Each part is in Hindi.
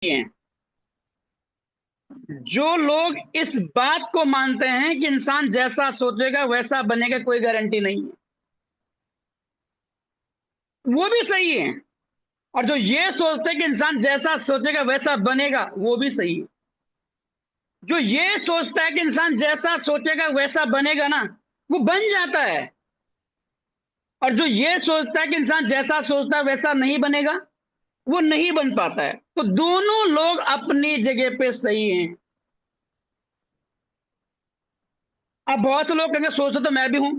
हैं। जो लोग इस बात को मानते हैं कि इंसान जैसा सोचेगा वैसा बनेगा, कोई गारंटी नहीं है, वो भी सही है। और जो ये सोचते हैं कि इंसान जैसा सोचेगा वैसा बनेगा, वो भी सही है। जो ये सोचता है कि इंसान जैसा सोचेगा वैसा बनेगा ना, वो बन जाता है। और जो ये सोचता है कि इंसान जैसा सोचता है वैसा नहीं बनेगा, वो नहीं बन पाता है। तो दोनों लोग अपनी जगह पे सही हैं। अब बहुत से लोग कहेंगे सोचते तो मैं भी हूं।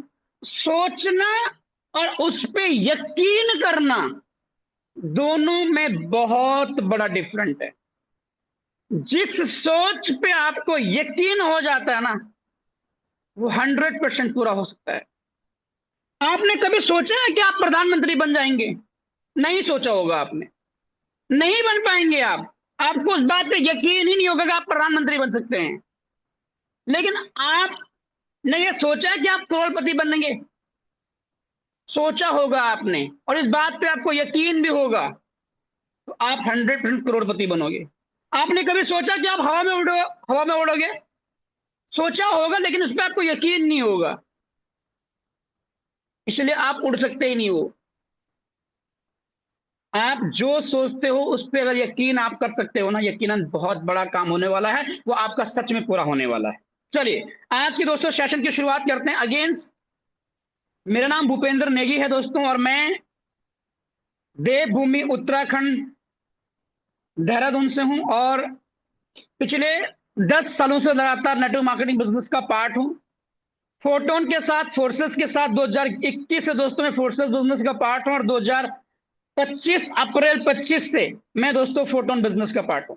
सोचना और उस पे यकीन करना, दोनों में बहुत बड़ा डिफरेंट है। जिस सोच पे आपको यकीन हो जाता है ना, वो 100% पूरा हो सकता है। आपने कभी सोचा है कि आप प्रधानमंत्री बन जाएंगे? नहीं सोचा होगा आपने। नहीं बन पाएंगे आप। आपको उस बात पे यकीन ही नहीं होगा कि आप प्रधानमंत्री बन सकते हैं। लेकिन आपने ये सोचा है कि आप करोड़पति बनेंगे? सोचा होगा आपने, और इस बात पे आपको यकीन भी होगा, तो आप 100% करोड़पति बनोगे। आपने कभी सोचा कि आप हवा में उड़ोगे? सोचा होगा, लेकिन उस पर आपको यकीन नहीं होगा, इसलिए आप उड़ सकते ही नहीं हो। आप जो सोचते हो उस पर अगर यकीन आप कर सकते हो ना, यकीनन बहुत बड़ा काम होने वाला है, वो आपका सच में पूरा होने वाला है। चलिए, आज की दोस्तों सेशन की शुरुआत करते हैं। अगेंस्ट, मेरा नाम भूपेंद्र नेगी है दोस्तों, और मैं देवभूमि उत्तराखंड देहरादून से हूं, और पिछले 10 सालों से लगातार नेटवर्क मार्केटिंग बिजनेस का पार्ट हूं। फोटोन के साथ, फोर्सेस के साथ 2021 से दोस्तों मैं फोर्सेस बिजनेस का पार्ट हूं, और 2025 अप्रैल 25 से मैं दोस्तों फोटोन बिजनेस का पार्ट हूं।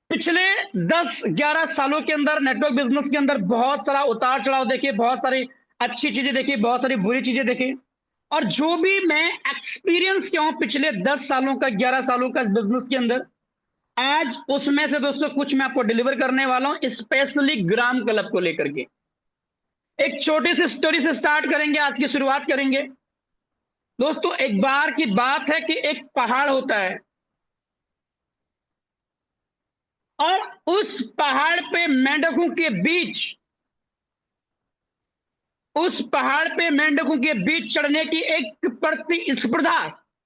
पिछले 10-11 सालों के अंदर नेटवर्क बिजनेस के अंदर बहुत सारा उतार चढ़ाव देखे, बहुत सारी अच्छी चीजें देखी, बहुत सारी बुरी चीजें देखी। और जो भी मैं एक्सपीरियंस किया हूं पिछले 10 सालों का, 11 सालों का इस बिजनेस के अंदर, आज उसमें से दोस्तों कुछ मैं आपको डिलीवर करने वाला हूं, स्पेशली ग्राम क्लब को लेकर के। एक छोटी सी स्टोरी से स्टार्ट करेंगे, आज की शुरुआत करेंगे। दोस्तों, एक बार की बात है कि एक पहाड़ होता है, और उस पहाड़ पे मेंढकों के बीच, उस पहाड़ पे मेंढकों के बीच चढ़ने की एक प्रतिस्पर्धा,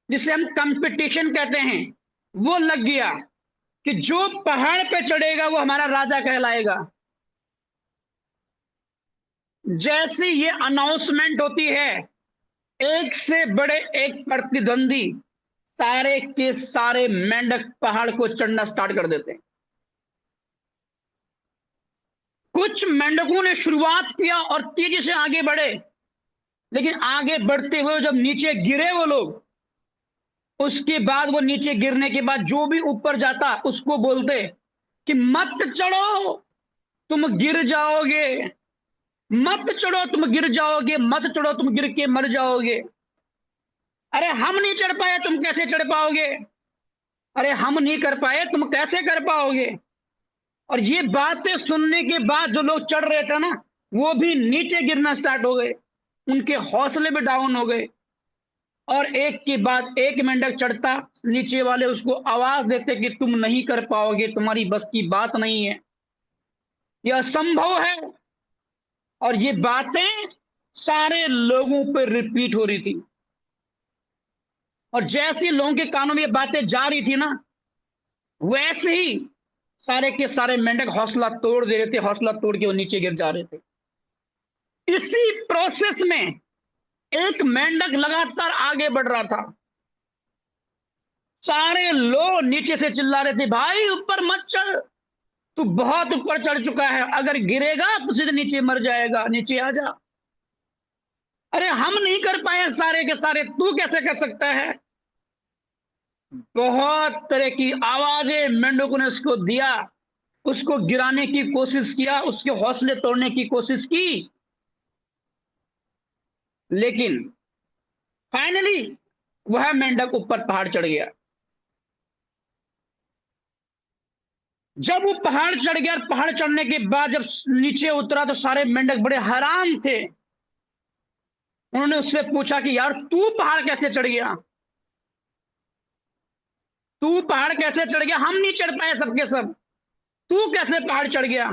जिसे हम कंपटीशन कहते हैं, वो लग गया कि जो पहाड़ पे चढ़ेगा वो हमारा राजा कहलाएगा। जैसी ये अनाउंसमेंट होती है, एक से बड़े एक प्रतिद्वंदी, सारे के सारे मेंढक पहाड़ को चढ़ना स्टार्ट कर देते हैं। कुछ मेंढकों ने शुरुआत किया और तेजी से आगे बढ़े, लेकिन आगे बढ़ते हुए जब नीचे गिरे वो लोग, उसके बाद वो नीचे गिरने के बाद जो भी ऊपर जाता उसको बोलते कि मत चढ़ो, तुम गिर जाओगे। मत चढ़ो, तुम गिर जाओगे। मत चढ़ो, तुम गिर के मर जाओगे। अरे हम नहीं चढ़ पाए, तुम कैसे चढ़ पाओगे? अरे हम नहीं कर पाए, तुम कैसे कर पाओगे? और ये बातें सुनने के बाद जो लोग चढ़ रहे थे ना, वो भी नीचे गिरना स्टार्ट हो गए। उनके हौसले भी डाउन हो गए। और एक के बाद एक मेंढक चढ़ता, नीचे वाले उसको आवाज देते कि तुम नहीं कर पाओगे, तुम्हारी बस की बात नहीं है, यह असंभव है। और ये बातें सारे लोगों पर रिपीट हो रही थी। और जैसी लोगों के कानों में ये बातें जा रही थी ना, वैसे ही सारे के सारे मेंढक हौसला तोड़ दे रहे थे, हौसला तोड़ के वो नीचे गिर जा रहे थे। इसी प्रोसेस में एक मेंढक लगातार आगे बढ़ रहा था। सारे लोग नीचे से चिल्ला रहे थे, भाई ऊपर मत चढ़, तू बहुत ऊपर चढ़ चुका है, अगर गिरेगा तो सीधे नीचे मर जाएगा, नीचे आ जा। अरे हम नहीं कर पाए सारे के सारे, तू कैसे कर सकता है? बहुत तरह की आवाजें मेंढकों ने उसको दिया, उसको गिराने की कोशिश किया, उसके हौसले तोड़ने की कोशिश की। लेकिन फाइनली वह मेंढक ऊपर पहाड़ चढ़ गया। जब वो पहाड़ चढ़ गया, पहाड़ चढ़ने के बाद जब नीचे उतरा तो सारे मेंढक बड़े हैरान थे। उन्होंने उससे पूछा कि यार तू पहाड़ कैसे चढ़ गया? तू पहाड़ कैसे चढ़ गया, हम नहीं चढ़ पाए सबके सब, तू कैसे पहाड़ चढ़ गया?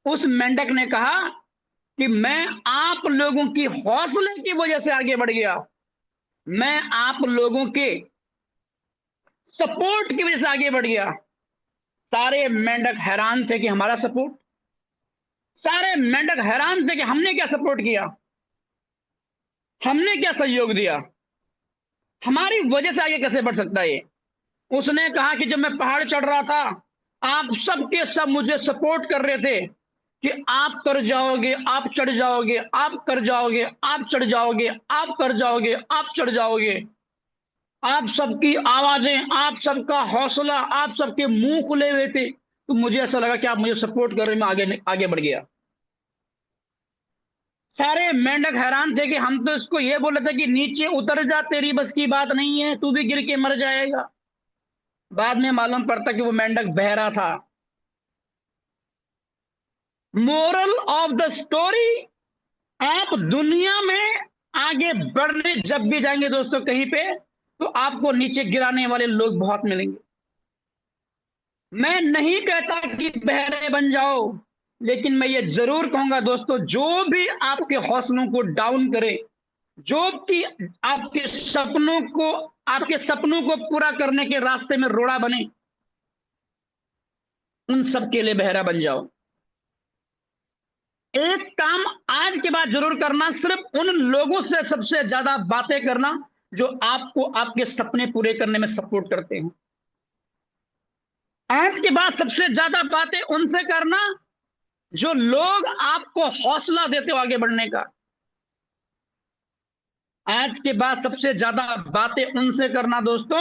उस मेंढक ने कहा कि मैं आप लोगों की हौसले की वजह से आगे बढ़ गया, मैं आप लोगों के सपोर्ट की वजह से आगे बढ़ गया। सारे मेंढक हैरान थे कि हमारा सपोर्ट, सारे मेंढक हैरान थे कि हमने क्या सपोर्ट किया, हमने क्या सहयोग दिया, हमारी वजह से आगे कैसे बढ़ सकता है ये? उसने कहा कि जब मैं पहाड़ चढ़ रहा था, आप सबके सब मुझे सपोर्ट कर रहे थे कि आप कर जाओगे, आप चढ़ जाओगे, आप कर जाओगे, आप चढ़ जाओगे, आप कर जाओगे, आप चढ़ जाओगे। आप सबकी आवाजें, आप सबका हौसला, आप सबके मुंह खुले हुए थे, तो मुझे ऐसा लगा कि आप मुझे सपोर्ट कर रहे, मैं आगे आगे बढ़ गया। सारे मेंढक हैरान थे कि हम तो इसको ये बोले थे कि नीचे उतर जा, तेरी बस की बात नहीं है, तू भी गिर के मर जाएगा। बाद में मालूम पड़ता कि वो मेंढक बहरा था। मोरल ऑफ द स्टोरी, आप दुनिया में आगे बढ़ने जब भी जाएंगे दोस्तों कहीं पे, तो आपको नीचे गिराने वाले लोग बहुत मिलेंगे। मैं नहीं कहता कि बहरे बन जाओ, लेकिन मैं ये जरूर कहूंगा दोस्तों, जो भी आपके हौसलों को डाउन करे, जो कि आपके सपनों को पूरा करने के रास्ते में रोड़ा बने, उन सब के लिए बहरा बन जाओ। एक काम आज के बाद जरूर करना, सिर्फ उन लोगों से सबसे ज्यादा बातें करना जो आपको आपके सपने पूरे करने में सपोर्ट करते हैं। आज के बाद सबसे ज्यादा बातें उनसे करना जो लोग आपको हौसला देते हो आगे बढ़ने का। आज के बाद सबसे ज्यादा बातें उनसे करना दोस्तों,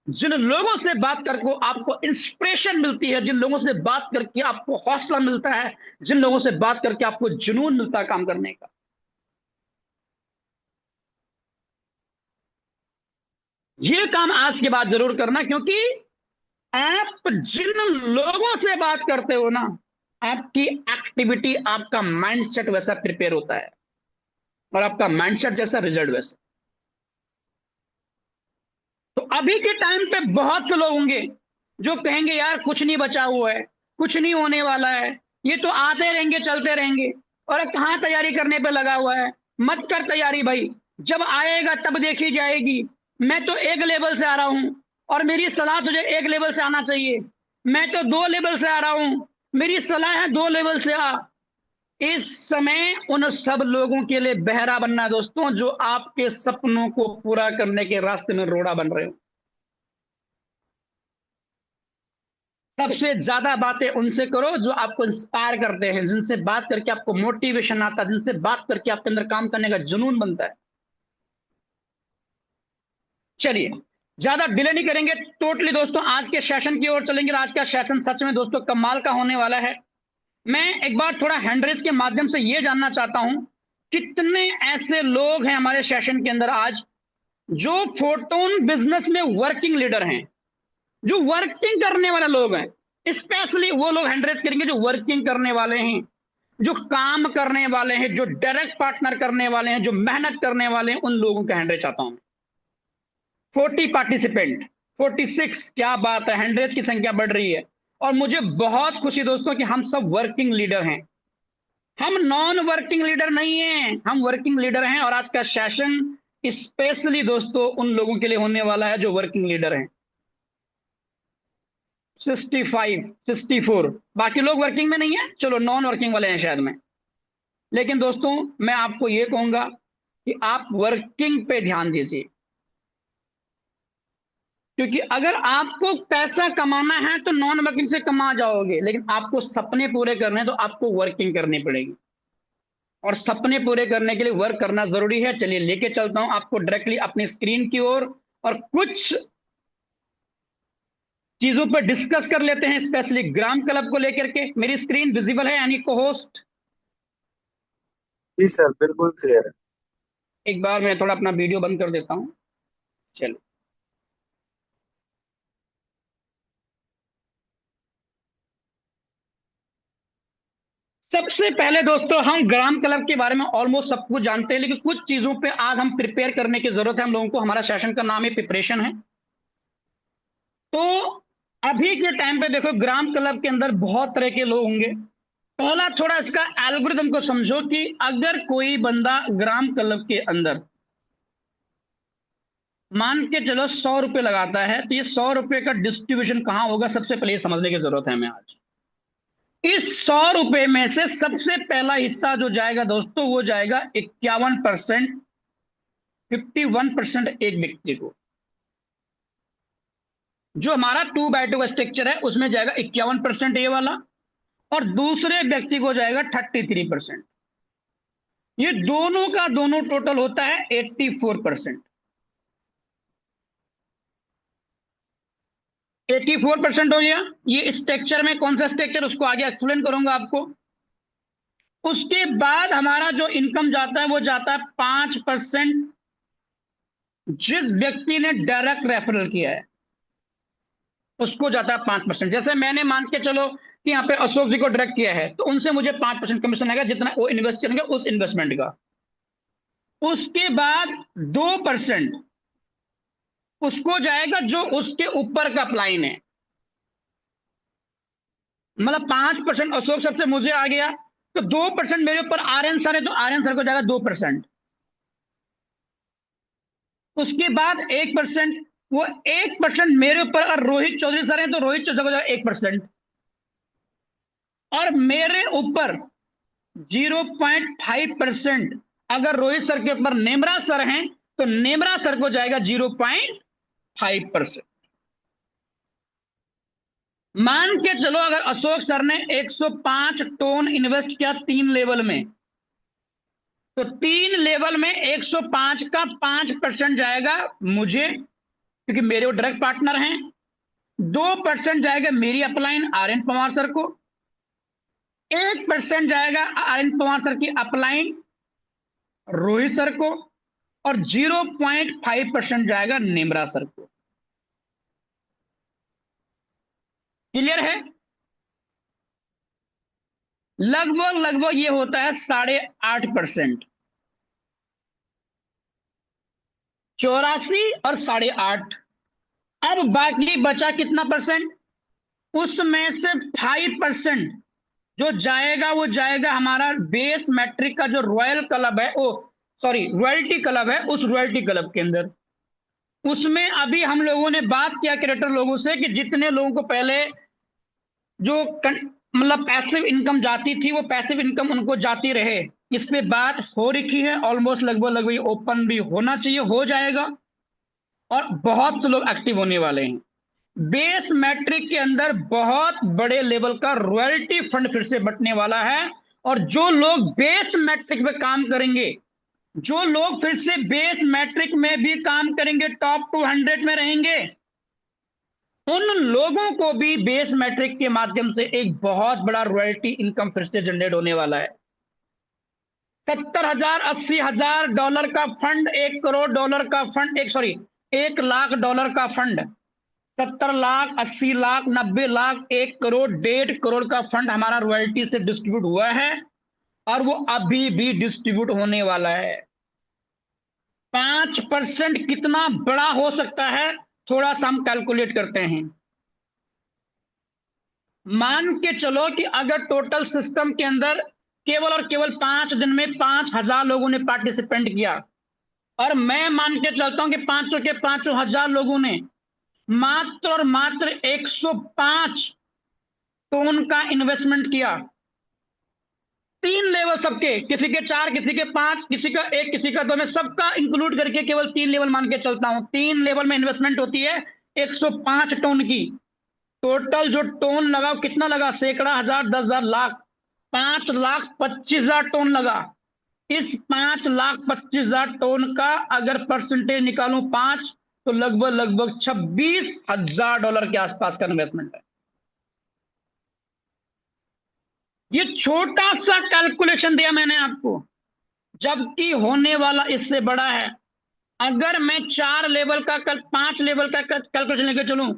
जिन लोगों से बात करके आपको इंस्पिरेशन मिलती है, जिन लोगों से बात करके आपको हौसला मिलता है, जिन लोगों से बात करके आपको जुनून मिलता है काम करने का। ये काम आज के बाद जरूर करना, क्योंकि आप जिन लोगों से बात करते हो ना, आपकी एक्टिविटी, आपका माइंडसेट वैसा प्रिपेयर होता है, और आपका माइंडसेट जैसा रिजल्ट वैसा। तो अभी के टाइम पे बहुत से लोग होंगे जो कहेंगे यार कुछ नहीं बचा हुआ है, कुछ नहीं होने वाला है, ये तो आते रहेंगे चलते रहेंगे, और कहाँ तैयारी करने पे लगा हुआ है। मत कर तैयारी भाई, जब आएगा तब देखी जाएगी। मैं तो एक लेवल से आ रहा हूं, और मेरी सलाह तुझे एक लेवल से आना चाहिए। मैं तो 2 लेवल से आ रहा हूं, मेरी सलाह है 2 लेवल से आ। इस समय उन सब लोगों के लिए बहरा बनना दोस्तों, जो आपके सपनों को पूरा करने के रास्ते में रोड़ा बन रहे हो। सबसे ज्यादा बातें उनसे करो जो आपको इंस्पायर करते हैं, जिनसे बात करके आपको मोटिवेशन आता है, जिनसे बात करके आपके अंदर काम करने का जुनून बनता है। चलिए, ज्यादा डिले नहीं करेंगे, टोटली दोस्तों आज के सेशन की ओर चलेंगे। आज का सेशन सच में दोस्तों कमाल का होने वाला है। मैं एक बार थोड़ा हैंड रेज के माध्यम से यह जानना चाहता हूं, कितने ऐसे लोग हैं हमारे सेशन के अंदर आज जो फोटोन बिजनेस में वर्किंग लीडर हैं, जो वर्किंग करने वाले लोग हैं। स्पेशली वो लोग हैंड रेज करेंगे जो वर्किंग करने वाले हैं, जो काम करने वाले हैं, जो डायरेक्ट पार्टनर करने वाले हैं, जो मेहनत करने वाले हैं। उन लोगों का हैंड रेज चाहता हूं। 40 पार्टिसिपेंट, 46, क्या बात है, हैंड रेज की संख्या बढ़ रही है। और मुझे बहुत खुशी दोस्तों कि हम सब वर्किंग लीडर हैं, हम नॉन वर्किंग लीडर नहीं हैं, हम वर्किंग लीडर हैं। और आज का सेशन स्पेशली दोस्तों उन लोगों के लिए होने वाला है जो वर्किंग लीडर हैं। 65, 64, बाकी लोग वर्किंग में नहीं है, चलो नॉन वर्किंग वाले हैं शायद में। लेकिन दोस्तों मैं आपको यह कहूंगा कि आप वर्किंग पे ध्यान दीजिए, क्योंकि अगर आपको पैसा कमाना है तो नॉन वर्किंग से कमा जाओगे, लेकिन आपको सपने पूरे करने हैं तो आपको वर्किंग करनी पड़ेगी, और सपने पूरे करने के लिए वर्क करना जरूरी है। चलिए लेके चलता हूं आपको डायरेक्टली अपनी स्क्रीन की ओर, और कुछ चीजों पर डिस्कस कर लेते हैं, स्पेशली ग्राम क्लब को लेकर के। मेरी स्क्रीन विजिबल है यानी को होस्ट? जी सर, बिल्कुल क्लियर है। एक बार मैं थोड़ा अपना वीडियो बंद कर देता हूं। चलो, सबसे पहले दोस्तों हम ग्राम क्लब के बारे में ऑलमोस्ट सब कुछ जानते हैं, लेकिन कुछ चीजों पे आज हम प्रिपेयर करने की जरूरत है हम लोगों को। हमारा सेशन का नाम है प्रिपरेशन है। तो अभी के टाइम पे देखो ग्राम क्लब के अंदर बहुत तरह के लोग होंगे। पहला थोड़ा इसका एल्गोरिथम को समझो कि अगर कोई बंदा ग्राम क्लब के अंदर मान के चलो 100 रुपए लगाता है, तो ये 100 रुपए का डिस्ट्रीब्यूशन कहां होगा, सबसे पहले ये समझने की जरूरत है हमें आज। इस 100 रुपए में से सबसे पहला हिस्सा जो जाएगा दोस्तों, वो जाएगा 51%, 51% एक व्यक्ति को। जो हमारा 2/2 का स्ट्रक्चर है उसमें जाएगा 51% ये वाला, और दूसरे व्यक्ति को जाएगा 33%। ये दोनों का दोनों टोटल होता है 84%। 84% हो गया। ये स्ट्रक्चर में कौन सा स्ट्रक्चर, उसको आगे एक्सप्लेन करूंगा आपको। उसके बाद हमारा जो इनकम जाता है वो जाता है 5%, जिस व्यक्ति ने डायरेक्ट रेफरल किया है उसको जाता है 5%। जैसे मैंने मान के चलो कि यहाँ पे अशोक जी को डायरेक्ट किया है, तो उनसे मुझे 5% कमीशन आएगा, जितना वो इन्वेस्ट करेंगे उस इन्वेस्टमेंट का। उसके बाद 2% उसको जाएगा जो उसके ऊपर का अपलाइन है। मतलब 5% अशोक सर से मुझे आ गया, तो 2% मेरे ऊपर आर्यन सर है, तो आर्यन सर को जाएगा 2%। उसके बाद 1%, वो 1% मेरे ऊपर अगर रोहित चौधरी सर है तो रोहित चौधरी को जाएगा 1%। और मेरे ऊपर 0.5% अगर रोहित सर के ऊपर नेमरा सर हैं, तो नेमरा सर को जाएगा 0.5%। मान के चलो अगर अशोक सर ने 105 टोन इन्वेस्ट किया 3 लेवल में, तो 3 लेवल में 105 का 5% जाएगा मुझे, क्योंकि मेरे वो डायरेक्ट पार्टनर हैं। 2% जाएगा मेरी अपलाइन आर्यन पवार सर को, 1% जाएगा आर्यन पवार सर की अपलाइन रोहित सर को, और 0.5% जाएगा नेमरा सर को। क्लियर है? लगभग ये होता है 8.5%। 84 और 8.5। अब बाकी बचा कितना परसेंट? उसमें से 5% जो जाएगा वो जाएगा हमारा बेस मैट्रिक का जो रॉयल क्लब है, रॉयल्टी क्लब है, उस रॉयल्टी क्लब के अंदर। उसमें अभी हम लोगों ने बात किया क्रिएटर लोगों से कि जितने लोगों को पहले जो मतलब पैसिव इनकम जाती थी, वो पैसिव इनकम उनको जाती रहे। इस पे बात हो रखी है, ऑलमोस्ट लगभग ओपन भी होना चाहिए, हो जाएगा, और बहुत लोग एक्टिव होने वाले हैं। बेस मैट्रिक के अंदर बहुत बड़े लेवल का रॉयल्टी फंड फिर से बटने वाला है। और जो लोग बेस मैट्रिक पे काम करेंगे, जो लोग फिर से बेस मैट्रिक में भी काम करेंगे, टॉप 200 में रहेंगे, उन लोगों को भी बेस मैट्रिक के माध्यम से एक बहुत बड़ा रॉयल्टी इनकम फिर से जनरेट होने वाला है। 70,000 80,000 डॉलर का फंड, $1 करोड़ का फंड, 1 लाख डॉलर का फंड, 70 लाख 80 लाख 90 लाख 1 करोड़ 1.5 करोड़ का फंड हमारा रॉयल्टी से डिस्ट्रीब्यूट हुआ है, और वो अभी भी डिस्ट्रीब्यूट होने वाला है। 5% कितना बड़ा हो सकता है, थोड़ा सा हम कैलकुलेट करते हैं। मान के चलो कि अगर टोटल सिस्टम के अंदर केवल और केवल 5 दिन में 5,000 लोगों ने पार्टिसिपेंट किया, और मैं मान के चलता हूं कि 500 के 5,000 लोगों ने मात्र और मात्र 105 टोन का इन्वेस्टमेंट किया। 3 लेवल सबके, किसी के 4, किसी के 5, किसी का 1, किसी का 2, मैं सबका इंक्लूड करके केवल 3 लेवल मान के चलता हूं। 3 लेवल में इन्वेस्टमेंट होती है 105 टोन की। टोटल जो टोन लगा कितना लगा, सैकड़ा, हजार, 10,000, लाख, 5,25,000 टोन लगा। इस 5,25,000 टोन का अगर परसेंटेज निकालूं 5, तो लगभग $26,000 के आसपास का इन्वेस्टमेंट है। ये छोटा सा कैलकुलेशन दिया मैंने आपको, जबकि होने वाला इससे बड़ा है। अगर मैं 4 लेवल का 5 लेवल का कैलकुलेशन लेके चलूं,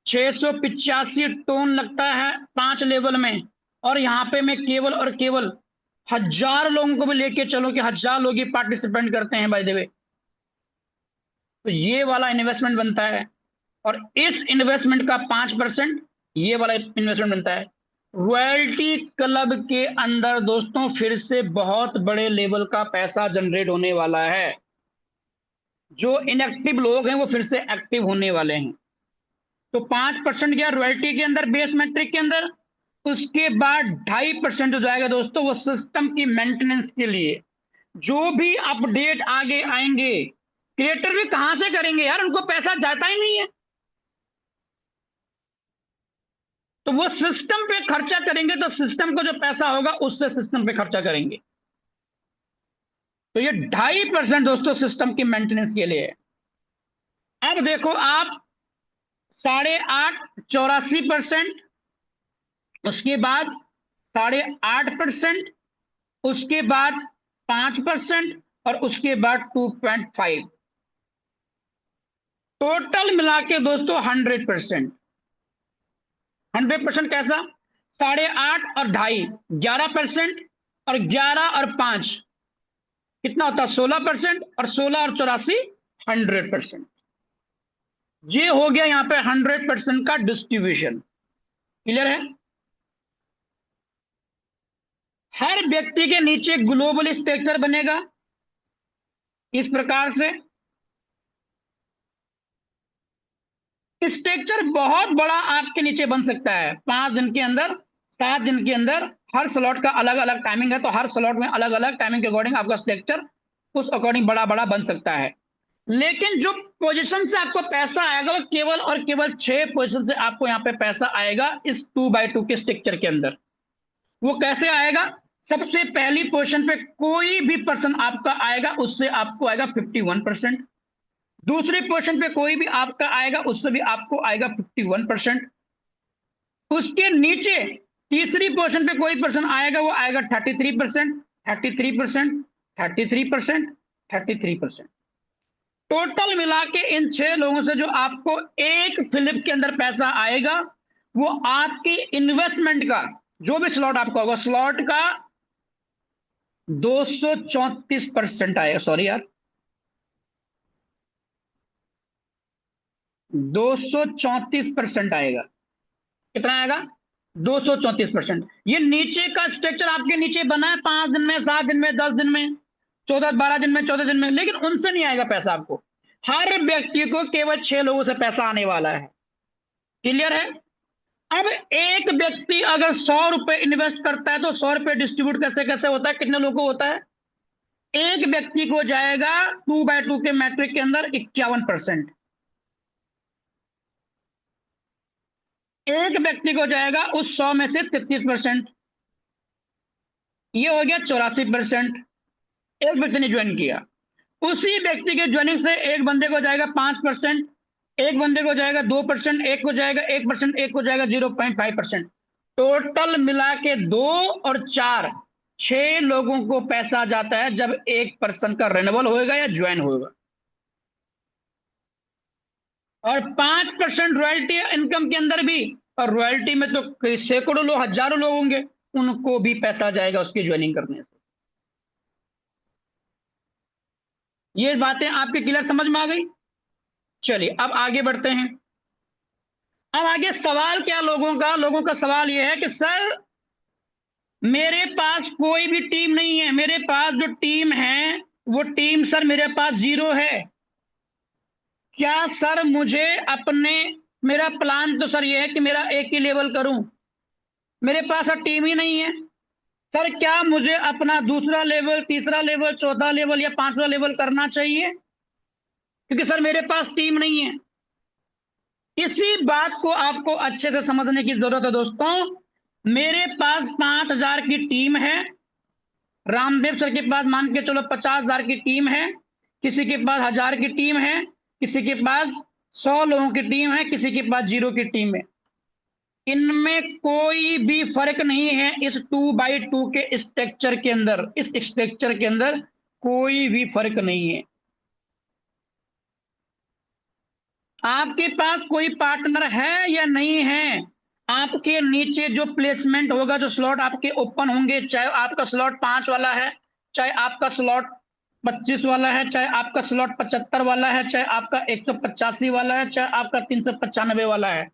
685 टोन लगता है 5 लेवल में, और यहां पे मैं केवल और केवल 1,000 लोगों को भी लेके चलो कि 1,000 लोग ही पार्टिसिपेंट करते हैं बाय द वे, तो ये वाला इन्वेस्टमेंट बनता है। और इस इन्वेस्टमेंट का 5% ये वाला इन्वेस्टमेंट बनता है। रॉयल्टी क्लब के अंदर दोस्तों फिर से बहुत बड़े लेवल का पैसा जनरेट होने वाला है। जो इनएक्टिव लोग हैं वो फिर से एक्टिव होने वाले हैं। तो 5% गया रॉयल्टी के अंदर, बेस मैट्रिक के अंदर। उसके बाद 2.5% हो जाएगा दोस्तों वो सिस्टम की मेंटेनेंस के लिए। जो भी अपडेट आगे आएंगे क्रिएटर भी कहां से करेंगे यार, उनको पैसा जाता ही नहीं है, तो वो सिस्टम पे खर्चा करेंगे, तो सिस्टम को जो पैसा होगा उससे सिस्टम पे खर्चा करेंगे। तो ये 2.5% दोस्तों सिस्टम की मेंटेनेंस के लिए है। अब देखो आप 8.5 84%, उसके बाद 8.5%, उसके बाद 5% और उसके बाद 2.5, टोटल मिला के दोस्तों 100%। 100% कैसा? 8.5 और 2.5 11%, और 11 और 5 कितना होता है 16%, और 16 और 84 100%। ये हो गया यहां पे 100% का डिस्ट्रीब्यूशन। क्लियर है? हर व्यक्ति के नीचे ग्लोबल स्ट्रक्चर बनेगा इस प्रकार से। स्ट्रक्चर बहुत बड़ा आपके नीचे बन सकता है 5 दिन के अंदर, 7 दिन के अंदर। हर स्लॉट का अलग अलग टाइमिंग है, तो हर स्लॉट में अलग अलग टाइमिंग के अकॉर्डिंग आपका स्ट्रक्चर उस अकॉर्डिंग बड़ा बड़ा बन सकता है। लेकिन जो पोजीशन से आपको पैसा आएगा वो केवल और केवल 6 पोजीशन से आपको यहाँ पे पैसा आएगा इस 2x2 के स्ट्रक्चर के अंदर। वो कैसे आएगा? सबसे पहली पोजीशन पे कोई भी पर्सन आपका आएगा उससे आपको आएगा 51%। दूसरी पोजीशन पे कोई भी आपका आएगा उससे भी आपको आएगा 51%। उसके नीचे तीसरी पोजीशन पे कोई पर्सन आएगा वो आएगा 33%, 33%, 33%, 33%। टोटल मिला के इन 6 लोगों से जो आपको एक फ्लिप के अंदर पैसा आएगा वो आपकी इन्वेस्टमेंट का जो भी स्लॉट आपका होगा स्लॉट का 234% आएगा। सॉरी यार, 234% आएगा। कितना आएगा? 234%। ये नीचे का स्ट्रक्चर आपके नीचे बना है 5 दिन में, 7 दिन में, 10 दिन में, 14 12 दिन में, 14 दिन में, लेकिन उनसे नहीं आएगा पैसा आपको। हर व्यक्ति को केवल 6 लोगों से पैसा आने वाला है। क्लियर है? अब एक व्यक्ति अगर 100 रुपए इन्वेस्ट करता है तो 100 रुपए डिस्ट्रीब्यूट कैसे कैसे होता है, कितने लोगों को होता है? एक व्यक्ति को जाएगा 2x2 के मैट्रिक के अंदर 51%, एक व्यक्ति को जाएगा उस 100 में से 33%, ये हो गया 84%। एक व्यक्ति ने ज्वाइन किया, उसी व्यक्ति के ज्वाइनिंग से एक बंदे को जाएगा 5%, एक बंदे को जाएगा 2%, एक को जाएगा 1%, एक को जाएगा 0.5%। टोटल मिला के 2 और 4 6 लोगों को पैसा जाता है जब एक पर्सन का रेन्यूअल होगा या ज्वाइन होगा। और 5% रॉयल्टी इनकम के अंदर भी, और रॉयल्टी में तो सैकड़ों लोग, हजारों लोग होंगे, उनको भी पैसा जाएगा उसकी ज्वाइनिंग करने से। ये बातें आपके क्लियर समझ में आ गई? चलिए अब आगे बढ़ते हैं। अब आगे सवाल क्या लोगों का सवाल यह है कि सर मेरे पास कोई भी टीम नहीं है, मेरे पास जो टीम है वो टीम सर मेरे पास 0 है। क्या सर मुझे अपने, मेरा प्लान तो सर ये है कि मेरा एक ही लेवल करूं, मेरे पास सर टीम ही नहीं है। सर क्या मुझे अपना दूसरा लेवल, तीसरा लेवल, चौथा लेवल या 5वां लेवल करना चाहिए, क्योंकि सर मेरे पास टीम नहीं है। इसी बात को आपको अच्छे से समझने की जरूरत है दोस्तों। मेरे पास 5,000 की टीम है, रामदेव सर के पास मान के चलो 50,000 की टीम है, किसी के पास 1,000 की टीम है, किसी के पास 100 लोगों की टीम है, किसी के पास 0 की टीम है। इनमें कोई भी फर्क नहीं है इस 2x2 के स्ट्रक्चर के अंदर, इस स्ट्रक्चर के अंदर कोई भी फर्क नहीं है। आपके पास कोई पार्टनर है या नहीं है, आपके नीचे जो प्लेसमेंट होगा, जो स्लॉट आपके ओपन होंगे, चाहे आपका स्लॉट 5 वाला है, चाहे आपका स्लॉट 25 वाला है, चाहे आपका स्लॉट 75 वाला है, चाहे आपका 185 वाला है, चाहे आपका 395 वाला है,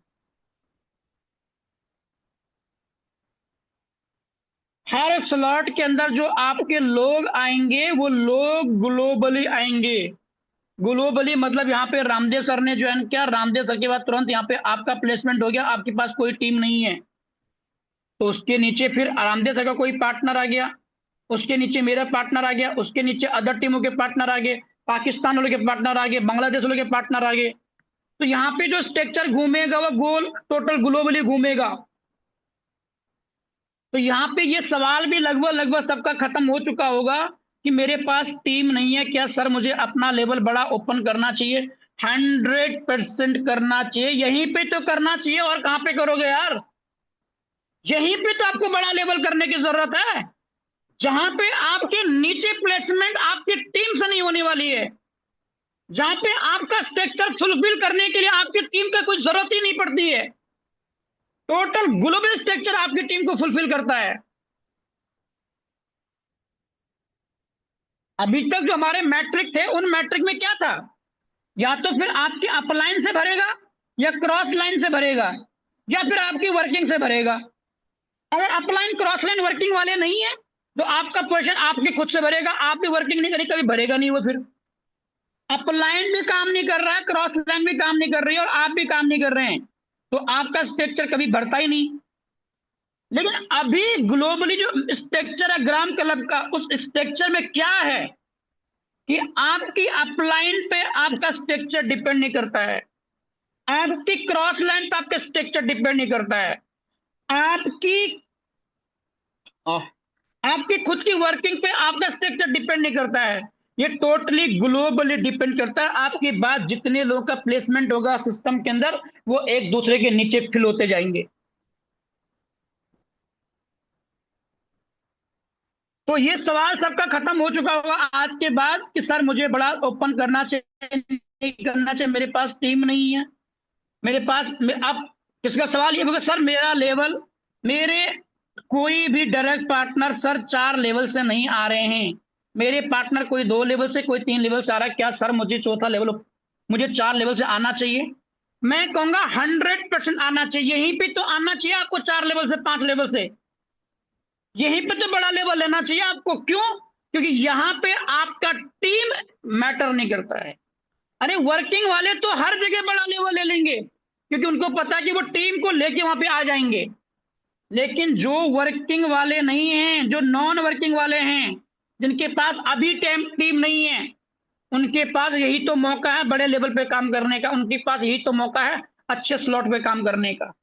हर स्लॉट के अंदर जो आपके लोग आएंगे वो लोग ग्लोबली आएंगे। ग्लोबली मतलब यहाँ पे रामदेव सर ने ज्वाइन किया, रामदेव सर के बाद तुरंत यहाँ पे आपका प्लेसमेंट हो गया, आपके पास कोई टीम नहीं है, तो उसके नीचे फिर रामदेव सर का कोई पार्टनर आ गया, उसके नीचे मेरा पार्टनर आ गया, उसके नीचे अदर टीमों के पार्टनर आ गए, पाकिस्तान वालों के पार्टनर आ गए, बांग्लादेश वालों के पार्टनर आ गए। तो यहाँ पे जो स्ट्रक्चर घूमेगा वो गोल टोटल ग्लोबली घूमेगा। तो यहाँ पे ये सवाल भी लगभग लगभग सबका खत्म हो चुका होगा कि मेरे पास टीम नहीं है, क्या सर मुझे अपना लेवल बड़ा ओपन करना चाहिए? 100% करना चाहिए, यहीं पे तो करना चाहिए, और कहां पे करोगे यार? यहीं पे तो आपको बड़ा लेवल करने की जरूरत है, जहां पे आपके नीचे प्लेसमेंट आपकी टीम से नहीं होने वाली है, जहां पे आपका स्ट्रक्चर फुलफिल करने के लिए आपकी टीम का कोई जरूरत ही नहीं पड़ती है। टोटल ग्लोबल स्ट्रक्चर आपकी टीम को फुलफिल करता है। अभी तक जो हमारे मैट्रिक थे, उन मैट्रिक में क्या था? या तो फिर आपकी अपलाइन से भरेगा, या क्रॉस लाइन से भरेगा, या फिर आपकी वर्किंग से भरेगा। अगर अपलाइन क्रॉस लाइन वर्किंग वाले नहीं है तो आपका क्वेश्चन आपके खुद से भरेगा, आप भी वर्किंग नहीं करें कभी भरेगा नहीं वो। फिर अपलाइन भी काम नहीं कर रहा है, क्रॉस लाइन भी काम नहीं कर रही है, और आप भी काम नहीं कर रहे हैं, तो आपका स्ट्रक्चर कभी बढ़ता ही नहीं। लेकिन अभी ग्लोबली जो स्ट्रक्चर है ग्राम क्लब का, उस स्ट्रक्चर में क्या है कि आपकी अपलाइन पे आपका स्ट्रक्चर डिपेंड नहीं करता है, आपकी क्रॉस लाइन पे आपका स्ट्रक्चर डिपेंड नहीं करता है, आपकी आपकी खुद की वर्किंग पे आपका स्ट्रक्चर डिपेंड नहीं करता है। ये टोटली ग्लोबली डिपेंड करता है। आपके बाद जितने लोगों का प्लेसमेंट होगा सिस्टम के अंदर, वो एक दूसरे के नीचे फिल होते जाएंगे। तो ये सवाल सबका खत्म हो चुका होगा आज के बाद कि सर मुझे बड़ा ओपन करना चाहिए, नहीं करना चाहिए, मेरे पास टीम नहीं है, मेरे पास अब किसका सवाल ये होगा, सर मेरा लेवल, मेरे कोई भी डायरेक्ट पार्टनर सर 4 लेवल से नहीं आ रहे हैं, मेरे पार्टनर कोई 2 लेवल से, कोई 3 लेवल से आ रहा है, क्या सर मुझे चौथा लेवल, मुझे 4 लेवल से आना चाहिए? मैं कहूंगा 100% आना चाहिए, यहीं पे तो आना चाहिए आपको, 4 लेवल से 5 लेवल से, यहीं पे तो बड़ा लेवल लेना चाहिए आपको। क्यों? क्योंकि यहां पे आपका टीम मैटर नहीं करता है। अरे वर्किंग वाले तो हर जगह बड़ा लेवल ले लेंगे, क्योंकि उनको पता है कि वो टीम को लेके वहां पे आ जाएंगे। लेकिन जो वर्किंग वाले नहीं हैं, जो नॉन वर्किंग वाले हैं, जिनके पास अभी टीम नहीं है, उनके पास यही तो मौका है बड़े लेवल पे काम करने का, उनके पास यही तो मौका है अच्छे स्लॉट पे काम करने का।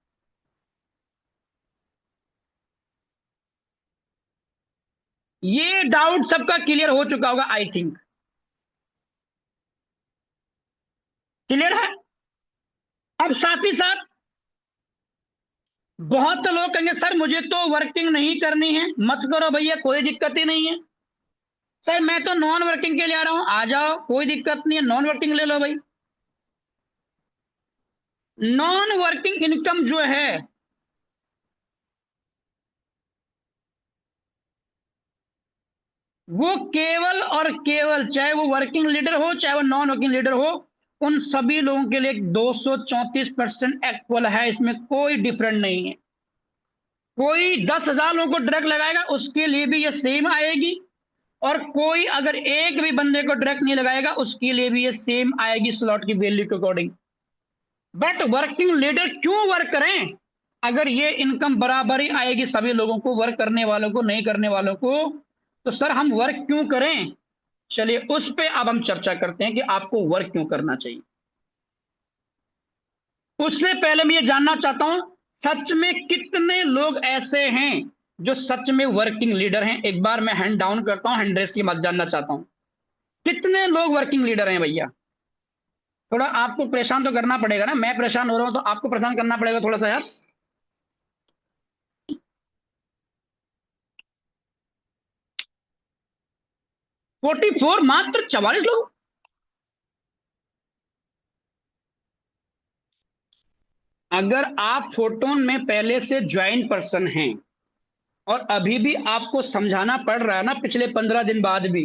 ये डाउट सबका क्लियर हो चुका होगा आई थिंक। क्लियर है? अब साथ ही साथ बहुत लोग कहेंगे सर मुझे तो वर्किंग नहीं करनी है, मत करो भैया, कोई दिक्कत ही नहीं है। सर मैं तो नॉन वर्किंग के लिए आ रहा हूं, आ जाओ, कोई दिक्कत नहीं है, नॉन वर्किंग ले लो भाई। नॉन वर्किंग इनकम जो है वो केवल और केवल, चाहे वो वर्किंग लीडर हो चाहे वो नॉन वर्किंग लीडर हो, उन सभी लोगों के लिए 234% इक्वल है, इसमें कोई डिफरेंट नहीं है। कोई 10,000 लोगों को डायरेक्ट लगाएगा उसके लिए भी ये सेम आएगी, और कोई अगर एक भी बंदे को डायरेक्ट नहीं लगाएगा उसके लिए भी ये सेम आएगी स्लॉट की वैल्यू के अकॉर्डिंग। बट वर्किंग लीडर क्यों वर्क करें अगर ये इनकम बराबर ही आएगी सभी लोगों को, वर्क करने वालों को नहीं करने वालों को, तो सर हम वर्क क्यों करें? चलिए उस पे अब हम चर्चा करते हैं कि आपको वर्क क्यों करना चाहिए। उससे पहले मैं ये जानना चाहता हूं सच में कितने लोग ऐसे हैं जो सच में वर्किंग लीडर हैं। एक बार मैं हैंड डाउन करता हूं, हैंड रेस की बात जानना चाहता हूं, कितने लोग वर्किंग लीडर हैं भैया? थोड़ा आपको परेशान तो करना पड़ेगा ना, मैं परेशान हो रहा हूं तो आपको परेशान करना पड़ेगा थोड़ा सा यार। 44, मात्र 44 लोग? अगर आप फोटोन में पहले से ज्वाइन पर्सन हैं और अभी भी आपको समझाना पड़ रहा है ना पिछले 15 दिन बाद भी,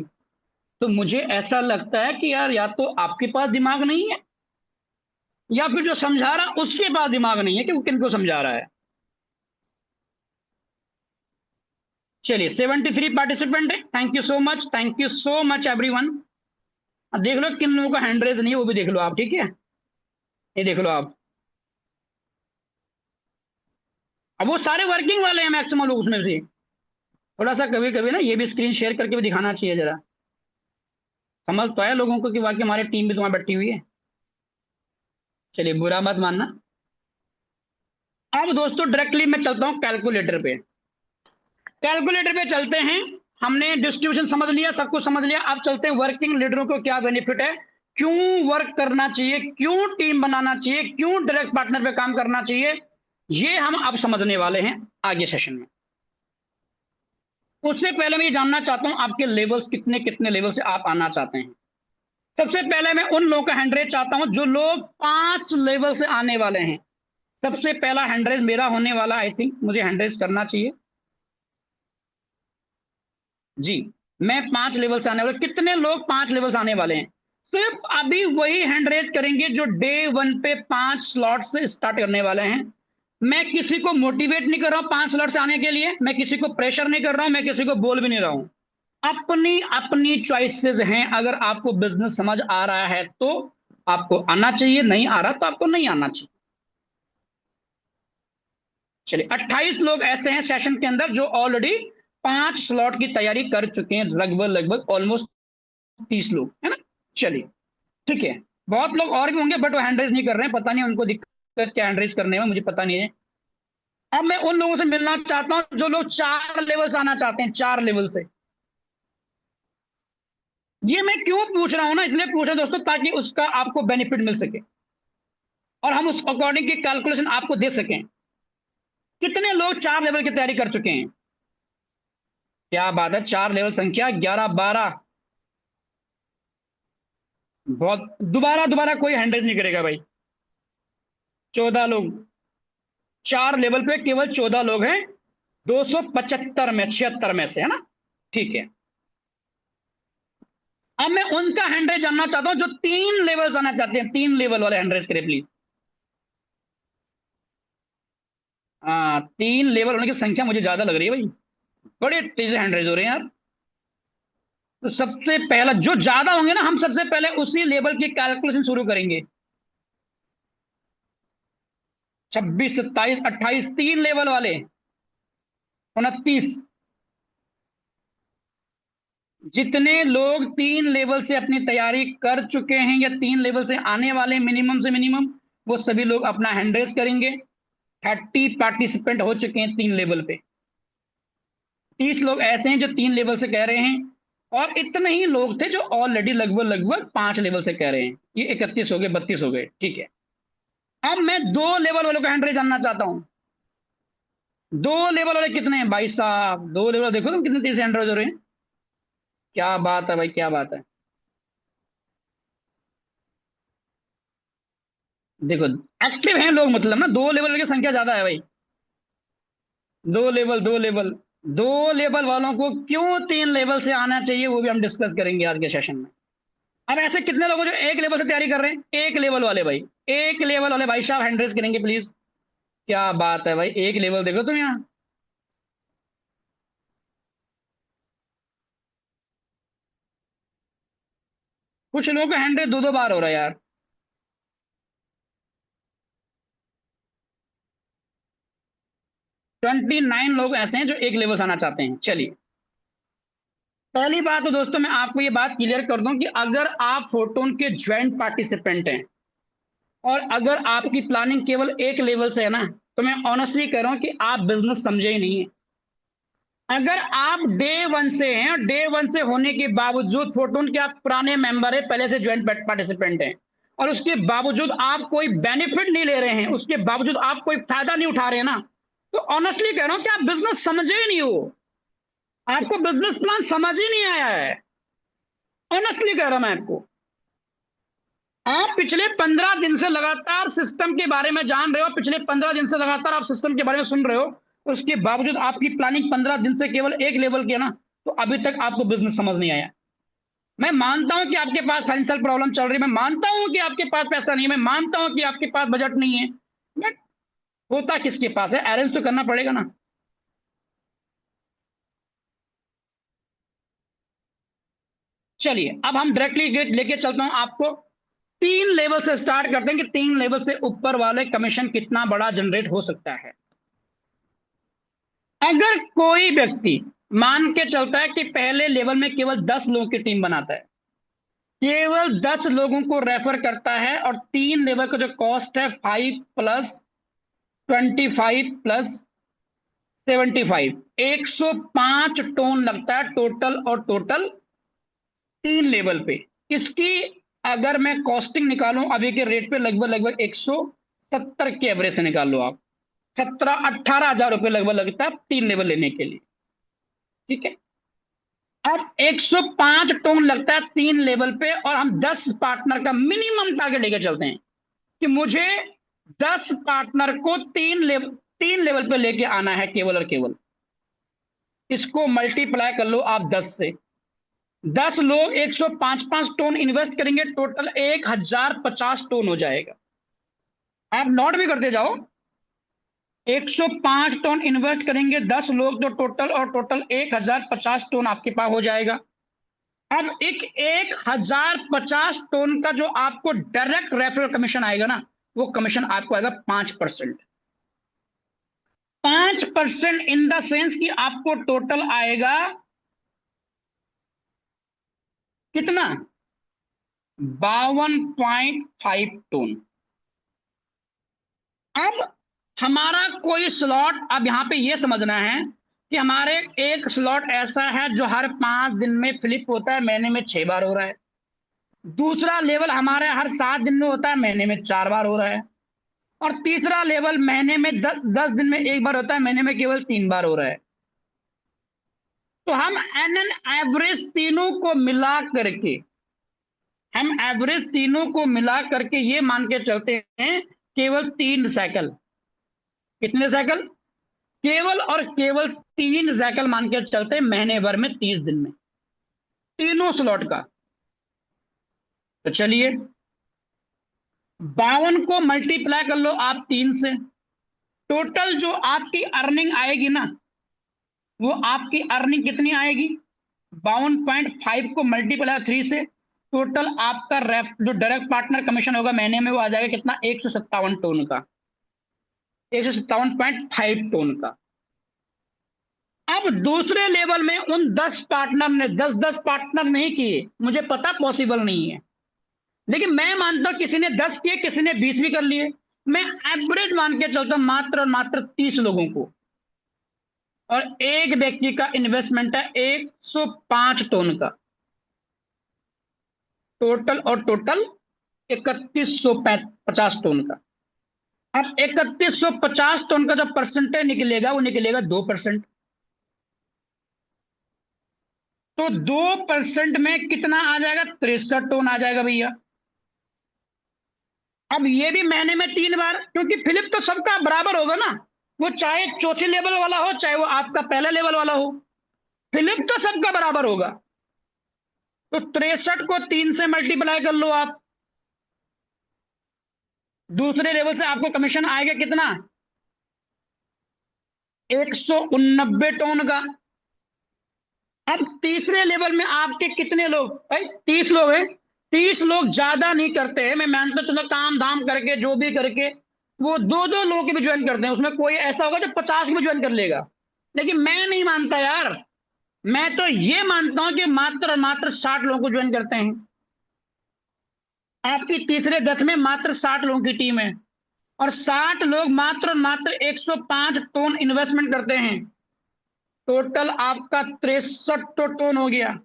तो मुझे ऐसा लगता है कि यार या तो आपके पास दिमाग नहीं है, या फिर जो समझा रहा उसके पास दिमाग नहीं है कि वो किनको समझा रहा है। चलिए 73 पार्टिसिपेंट है, thank you so much everyone. देख लो किन लोगों का हैंड रेज नहीं है, वो भी देख लो आप, ठीक है, ये देख लो आप। अब वो सारे वर्किंग वाले हैं मैक्सिमम लोग उसमें से। थोड़ा सा कभी कभी ना ये भी स्क्रीन शेयर करके भी दिखाना चाहिए जरा, समझ तो है लोगों को कि वाकई हमारी टीम भी तुम्हारी बैठी हुई है। चलिए बुरा मत मानना। अब दोस्तों डायरेक्टली मैं चलता हूं कैलकुलेटर पे। कैलकुलेटर पे चलते हैं। हमने डिस्ट्रीब्यूशन समझ लिया, सब कुछ समझ लिया। अब चलते हैं वर्किंग लीडरों को क्या बेनिफिट है, क्यों वर्क करना चाहिए, क्यों टीम बनाना चाहिए, क्यों डायरेक्ट पार्टनर पे काम करना चाहिए, ये हम अब समझने वाले हैं आगे सेशन में। उससे पहले मैं ये जानना चाहता हूं आपके लेवल्स कितने कितने लेवल से आप आना चाहते हैं। सबसे पहले मैं उन लोगों का हैंडरेज चाहता हूं जो लोग 5 लेवल से आने वाले हैं। सबसे पहला हैंडरेज मेरा होने वाला, आई थिंक मुझे हैंडरेज करना चाहिए जी। मैं 5 लेवल से आने वाले, कितने लोग 5 लेवल से आने वाले हैं। सिर्फ अभी वही हैंड रेज करेंगे जो डे 1 पे 5 स्लॉट से स्टार्ट करने वाले हैं। मैं किसी को मोटिवेट नहीं कर रहा हूं 5 स्लॉट से आने के लिए, मैं किसी को प्रेशर नहीं कर रहा हूं, मैं किसी को बोल भी नहीं रहा हूं। अपनी अपनी चॉइसेस हैं। अगर आपको बिजनेस समझ आ रहा है तो आपको आना चाहिए, नहीं आ रहा तो आपको नहीं आना चाहिए। चलिए 28 लोग ऐसे हैं सेशन के अंदर जो ऑलरेडी 5 स्लॉट की तैयारी कर चुके हैं, लगभग लगभग ऑलमोस्ट 30 लोग है ना। चलिए ठीक है। बहुत लोग और भी होंगे बट वो हैंड रेज नहीं कर रहे हैं, पता नहीं उनको दिक्कत क्या हैंड रेज करने में, मुझे पता नहीं है। अब मैं उन लोगों से मिलना चाहता हूं जो लोग 4 लेवल से आना चाहते हैं, 4 लेवल से। ये मैं क्यों पूछ रहा हूं ना, इसलिए पूछ रहा हूं दोस्तों ताकि उसका आपको बेनिफिट मिल सके और हम उस अकॉर्डिंग की कैलकुलेशन आपको दे सकें। कितने लोग 4 लेवल की तैयारी कर चुके हैं? क्या बात है, 4 लेवल संख्या 11 12। बहुत दोबारा दोबारा कोई हैंड रेज नहीं करेगा भाई। 14 लोग, 4 लेवल पे केवल 14 लोग हैं 275 में, 76 में से, है ना। ठीक है। अब मैं उनका हैंडरेज जानना चाहता हूं जो 3 लेवल आना चाहते हैं। 3 लेवल वाले हैंडरेज करें प्लीज। हाँ 3 लेवल होने की संख्या मुझे ज्यादा लग रही है भाई, बड़े तेज हैंडरेज हो रहे हैं यार। तो सबसे पहला जो ज्यादा होंगे ना, हम सबसे पहले उसी लेवल की कैलकुलेशन शुरू करेंगे। 26 27 28, 3 लेवल वाले 29। जितने लोग 3 लेवल से अपनी तैयारी कर चुके हैं या 3 लेवल से आने वाले मिनिमम से मिनिमम, वो सभी लोग अपना हैंड रेज करेंगे। 30 पार्टिसिपेंट हो चुके हैं 3 लेवल पे। 30 लोग ऐसे हैं जो 3 लेवल से कह रहे हैं, और इतने ही लोग थे जो ऑलरेडी लगभग लगभग 5 लेवल से कह रहे हैं। ये 31 हो गए, 32 हो गए, ठीक है। अब मैं 2 लेवल वालों का हैंड रेज जानना चाहता हूं। 2 लेवल वाले कितने हैं भाई साहब? 2 लेवल देखो तुम कितने तेज से हैंड रेज हो रहे हैं। क्या बात है भाई, क्या बात है। देखो एक्टिव हैं लोग, मतलब ना 2 लेवल की संख्या ज्यादा है भाई। 2 लेवल 2 लेवल, 2 लेवल वालों को क्यों 3 लेवल से आना चाहिए वो भी हम डिस्कस करेंगे आज के सेशन में। अब ऐसे कितने लोग हैं जो 1 लेवल से तैयारी कर रहे हैं? 1 लेवल वाले भाई, 1 लेवल वाले भाई साहब हैंड रेज करेंगे प्लीज। क्या बात है भाई, 1 लेवल देखो तुम यहाँ। कुछ लोगों का हैंड रेज 2 2 बार हो रहा है यार। 29 लोग ऐसे हैं जो 1 लेवल से आना चाहते हैं। चलिए पहली बात तो दोस्तों मैं आपको ये बात क्लियर कर दूं कि अगर आप फोटोन के ज्वाइंट पार्टिसिपेंट हैं और अगर आपकी प्लानिंग केवल 1 लेवल से है ना, तो मैं ऑनेस्टली कह रहा हूं कि आप बिजनेस समझे ही नहीं है। अगर आप डे 1 से हैं, डे 1 से होने के बावजूद फोटोन के आप पुराने मेंबर है, पहले से ज्वाइंट पार्टिसिपेंट हैं, और उसके बावजूद आप कोई बेनिफिट नहीं ले रहे हैं, उसके बावजूद आप कोई फायदा नहीं उठा रहे हैं ना, तो ऑनेस्टली कह रहा हूं कि आप बिजनेस समझे ही नहीं हो। आपको बिजनेस प्लान समझ ही नहीं आया है। ऑनेस्टली कह रहा हूं मैं आपको। आप पिछले 15 दिन से लगातार सिस्टम के बारे में जान रहे हो, पिछले 15 दिन से लगातार आप सिस्टम के बारे में सुन रहे हो, उसके बावजूद आपकी प्लानिंग 15 दिन से केवल 1 लेवल की है ना, तो अभी तक आपको बिजनेस समझ नहीं आया। मैं मानता हूं कि आपके पास फाइनेंशियल प्रॉब्लम चल रही है, मैं मानता हूं कि आपके पास पैसा नहीं है, मैं मानता हूं कि आपके पास बजट नहीं है, बट होता किसके पास है? अरेंज तो करना पड़ेगा ना। चलिए अब हम डायरेक्टली लेके चलता हूं आपको, 3 लेवल से स्टार्ट करते हैं कि 3 लेवल से ऊपर वाले कमीशन कितना बड़ा जनरेट हो सकता है। अगर कोई व्यक्ति मान के चलता है कि पहले लेवल में केवल 10 लोगों की टीम बनाता है, केवल 10 लोगों को रेफर करता है, और 3 लेवल का जो कॉस्ट है 5 + 25 + 75, 105 टोन लगता है टोटल, और टोटल 3 लेवल पे। इसकी अगर मैं कॉस्टिंग निकालूं अभी के रेट पे, लगभग लगभग 170 के एवरेज से निकाल लो आप, 17-18 हजार रुपये लगभग लगता है 3 लेवल लेने के लिए। ठीक है, अब 105 टोन लगता है 3 लेवल पे, और हम 10 पार्टनर का मिनिमम टारगेट लेके चलते हैं कि मुझे 10 पार्टनर को 3 लेवल पे लेके आना है केवल और केवल। इसको मल्टीप्लाई कर लो आप 10 से, 10 लोग 105 टोन इन्वेस्ट करेंगे, टोटल 1050 टोन हो जाएगा। आप नोट भी करते जाओ, 105 टोन इन्वेस्ट करेंगे 10 लोग तो टोटल, और टोटल 1050 टोन आपके पास हो जाएगा। अब 1050 टोन का जो आपको डायरेक्ट रेफरल कमीशन आएगा ना, वो कमीशन आपको आएगा 5%। 5% इन द सेंस कि आपको टोटल आएगा कितना? 52.5 टोन। अब हमारा कोई स्लॉट, अब यहां पे ये समझना है कि हमारे एक स्लॉट ऐसा है जो हर 5 दिन में फ्लिप होता है, महीने में 6 बार हो रहा है। दूसरा लेवल हमारे हर 7 दिन में होता है, महीने में 4 बार हो रहा है। और तीसरा लेवल महीने में 10 दिन में 1 बार होता है, महीने में केवल 3 बार हो रहा है। तो हम एन एवरेज तीनों को मिला करके, हम एवरेज तीनों को मिला करके ये मान के चलते हैं केवल 3 साइकिल। कितने साइकिल? केवल और केवल 3 साइकिल मान के चलते हैं महीने भर में, 30 दिन में, तीनों स्लॉट का। तो चलिए 52 को मल्टीप्लाई कर लो आप 3 से, टोटल जो आपकी अर्निंग आएगी ना, वो आपकी अर्निंग कितनी आएगी? 52.5 को मल्टीप्लाई 3 से, टोटल आपका जो डायरेक्ट पार्टनर कमीशन होगा महीने में, वो आ जाएगा कितना? 157 टोन का, 157.5 टोन का। अब दूसरे लेवल में उन 10 पार्टनर ने 10-10 पार्टनर नहीं किए, मुझे पता पॉसिबल नहीं है, लेकिन मैं मानता हूं किसी ने 10 किए, किसी ने 20 भी कर लिए। मैं एवरेज मान के चलता हूं मात्र और मात्र 30 लोगों को, और एक व्यक्ति का इन्वेस्टमेंट है 105 टोन का टोटल, और टोटल 3150 टोन का। अब 3150 टोन का जो परसेंटेज निकलेगा, वो निकलेगा 2%। तो 2% में कितना आ जाएगा? 63 टोन आ जाएगा भैया। अब ये भी महीने में 3 बार, क्योंकि फिलिप तो सबका बराबर होगा ना, वो चाहे चौथे लेवल वाला हो, चाहे वो आपका पहला लेवल वाला हो, फिलिप तो सबका बराबर होगा। तो 63 को 3 से मल्टीप्लाई कर लो आप, दूसरे लेवल से आपको कमीशन आएगा कितना? 189 टोन का। अब तीसरे लेवल में आपके कितने लोग? भाई 30 लोग हैं, 30 लोग ज्यादा नहीं करते हैं, मैं मानता चलो काम धाम करके जो भी करके वो 2-2 लोग भी ज्वाइन करते हैं, उसमें कोई ऐसा होगा जो 50 भी ज्वाइन कर लेगा, लेकिन मैं नहीं मानता यार। मैं तो ये मानता हूं कि मात्र और मात्र 60 लोगों को ज्वाइन करते हैं। आपकी तीसरे दस में मात्र 60 लोगों की टीम है, और 60 लोग मात्र और मात्र 105 टोन इन्वेस्टमेंट करते हैं, टोटल आपका 63 टोन हो गया।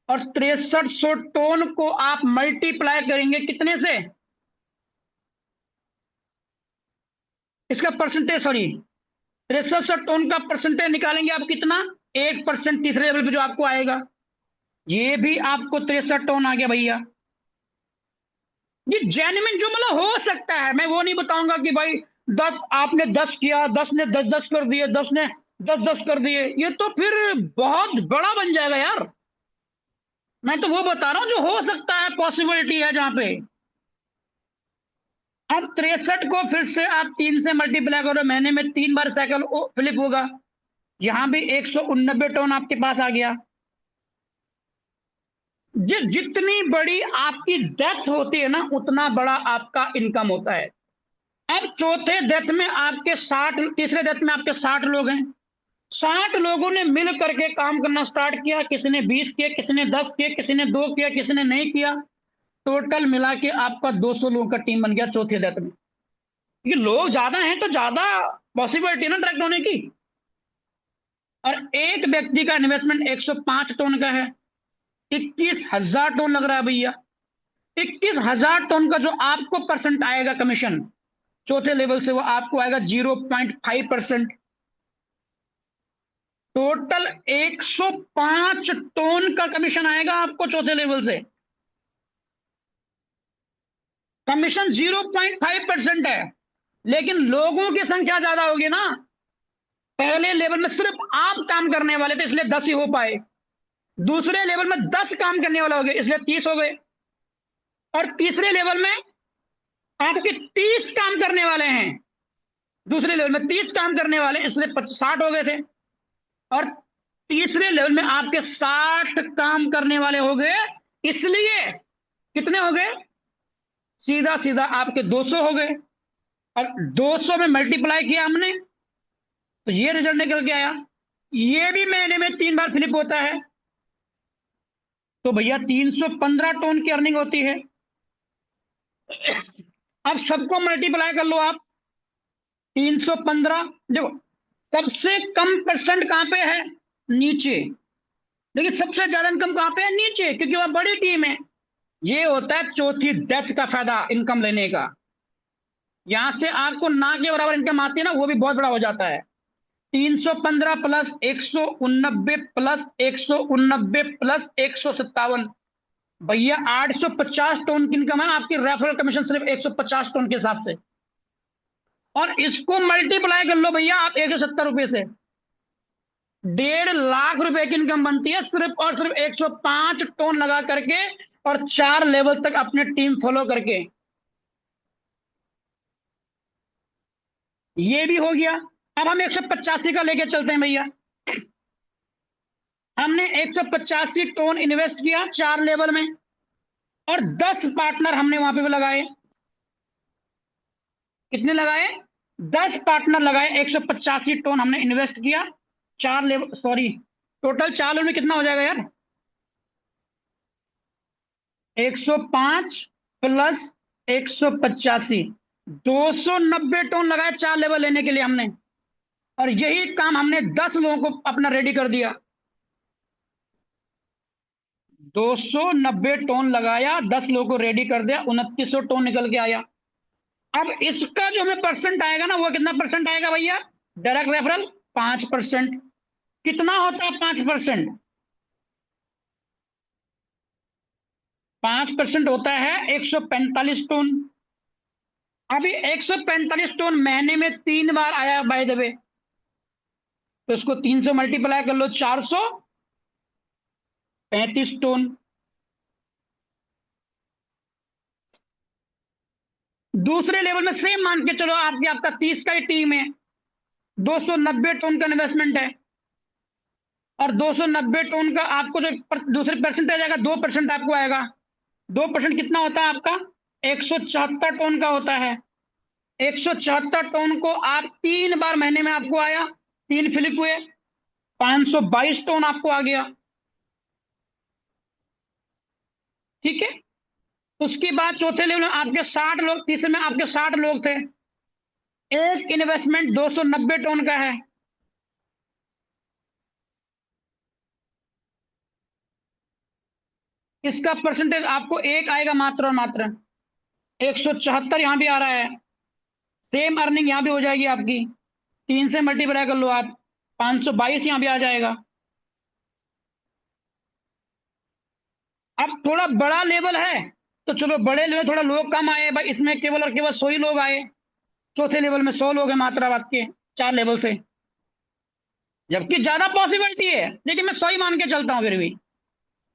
और 6300 टोन को आप मल्टीप्लाई करेंगे कितने से? इसका परसेंटेज, सॉरी, 6300 टोन का परसेंटेज निकालेंगे आप कितना? 1% तीसरे लेवल पे जो आपको आएगा, ये भी आपको 63 टोन आ गया भैया। ये जेन्युइन जो मतलब हो सकता है, मैं वो नहीं बताऊंगा कि भाई 10 आपने 10 किया, 10 ने 10-10 कर दिए, 10 ने 10-10 कर दिए, ये तो फिर बहुत बड़ा बन जाएगा यार। मैं तो वो बता रहा हूं जो हो सकता है, पॉसिबिलिटी है जहां पे। अब 63 को फिर से आप 3 से मल्टीप्लाई करो, महीने में 3 बार साइकिल फ्लिप होगा, यहां भी 189 टन आपके पास आ गया। जितनी बड़ी आपकी डेथ होती है ना, उतना बड़ा आपका इनकम होता है। अब चौथे डेथ में आपके 60, तीसरे डेथ में आपके 60 लोग हैं। 60 लोगों ने मिल करके काम करना स्टार्ट किया, किसी ने 20 किए, किसी ने 10 किए, किसी ने 2 किया, किसी ने नहीं किया। टोटल मिला के आपका 200 लोगों का टीम बन गया चौथे डेथ में। क्योंकि लोग ज्यादा हैं तो ज्यादा पॉसिबिलिटी ना डायरेक्ट होने की। और एक व्यक्ति का इन्वेस्टमेंट 105 टन का है, 21,000 टन लग रहा है भैया। 21,000 टन का जो आपको परसेंट आएगा कमीशन चौथे लेवल से, वो आपको आएगा 0.5%। टोटल 105 टन का कमीशन आएगा आपको चौथे लेवल से। कमीशन 0.5% है, लेकिन लोगों की संख्या ज्यादा होगी ना। पहले लेवल में सिर्फ आप काम करने वाले थे, इसलिए 10 ही हो पाए। दूसरे लेवल में 10 काम करने वाले हो गए, इसलिए 30 हो गए। और तीसरे लेवल में आपके 30 काम करने वाले हैं, दूसरे लेवल में 30 काम करने वाले, इसलिए 60 हो गए थे। और तीसरे लेवल में आपके 60 काम करने वाले हो गए, इसलिए कितने हो गए? सीधा सीधा आपके 200 हो गए। और 200 में मल्टीप्लाई किया हमने, तो ये रिजल्ट निकल के आया। ये भी महीने में 3 बार फ्लिप होता है, तो भैया 315 टन की अर्निंग होती है। अब सबको मल्टीप्लाई कर लो आप, 315। देखो, सबसे कम परसेंट कहां पे है? नीचे। लेकिन सबसे ज्यादा इनकम कहां पे है? नीचे, क्योंकि वह बड़ी टीम है। ये होता है चौथी डेप्थ का फायदा इनकम लेने का। यहां से आपको ना के बराबर इनकम आती है ना, वो भी बहुत बड़ा हो जाता है। 315 प्लस 189 प्लस 189 प्लस 157, भैया 850 टन की इनकम है आपकी रेफरल कमीशन सिर्फ 150 टन के हिसाब से। और इसको मल्टीप्लाई कर लो भैया आप 170 रुपए से, 1.5 लाख रुपए की इनकम बनती है सिर्फ और सिर्फ 105 टन लगा करके और 4 लेवल तक अपने टीम फॉलो करके। ये भी हो गया। अब हम 185 का लेके चलते हैं भैया। हमने 185 टन इन्वेस्ट किया 4 लेवल में, और 10 पार्टनर हमने वहां पे भी लगाए। कितने लगाए? 10 पार्टनर लगाए। 185 टन हमने इन्वेस्ट किया 4 लेवल, सॉरी, टोटल 4 लेवल में कितना हो जाएगा यार? 105 प्लस 185, 290 टन लगाए 4 लेवल लेने के लिए हमने। और यही काम हमने 10 लोगों को अपना रेडी कर दिया। 290 टन लगाया, 10 लोगों को रेडी कर दिया, 2900 टन निकल के आया। अब इसका जो हमें परसेंट आएगा ना, वो कितना परसेंट आएगा भैया? Direct referral 5%। कितना होता है 5%? 5% होता है 145 टन। अभी 145 टन महीने में 3 बार आया बाय द वे, तो इसको 3 से मल्टीप्लाई कर लो, 435 टन। दूसरे लेवल में सेम मान के चलो, आपका 30 का ही टीम है, 290 टन का इन्वेस्टमेंट है, और 290 टन का आपको जो दूसरे परसेंटेज आएगा 2% आपको आएगा। 2% कितना होता है आपका? 174 टन का होता है। 174 टन को आप 3 बार महीने में आपको आया, 3 फ्लिप हुए, 522 टन आपको आ गया। ठीक है। उसके बाद चौथे लेवल में आपके 60 लोग, तीसरे में आपके 60 लोग थे, एक इन्वेस्टमेंट 290 टन का है। इसका परसेंटेज आपको 1 आएगा मात्र और मात्र। 174 यहां भी आ रहा है, सेम अर्निंग यहां भी हो जाएगी आपकी। 3 से मल्टीप्लाई कर लो आप, 522 यहां भी आ जाएगा। अब थोड़ा बड़ा लेवल है, तो चलो बड़े लेवल थोड़ा लोग कम आए भाई, इसमें केवल और केवल 100 ही लोग आए। चौथे लेवल में 100 लोग हैं मात्रा बात के 4 लेवल से, जबकि ज्यादा पॉसिबिलिटी है, लेकिन मैं 100 ही मान के चलता हूं फिर भी।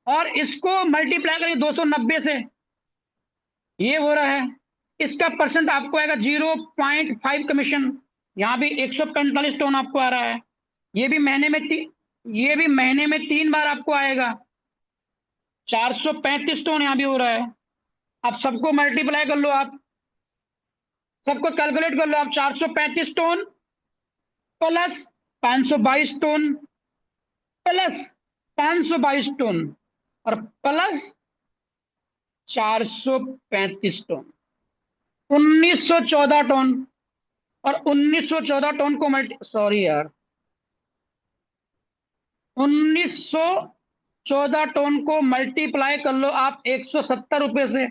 और इसको मल्टीप्लाई करिए 290 से, ये हो रहा है। इसका परसेंट आपको आएगा 0.5 कमीशन। यहाँ भी 145 टन आपको आ रहा है। ये भी महीने में ये भी महीने में 3 बार आपको आएगा। 435 टन यहाँ भी हो रहा है। अब सबको मल्टीप्लाई कर लो, आप सबको कैलकुलेट कर लो आप। 435 ton plus 522 ton plus 522 ton और प्लस 435 टन, 1914 टन। और 1914 टन को सॉरी यार, 1914 टन को मल्टीप्लाई कर लो आप 170 रुपए से,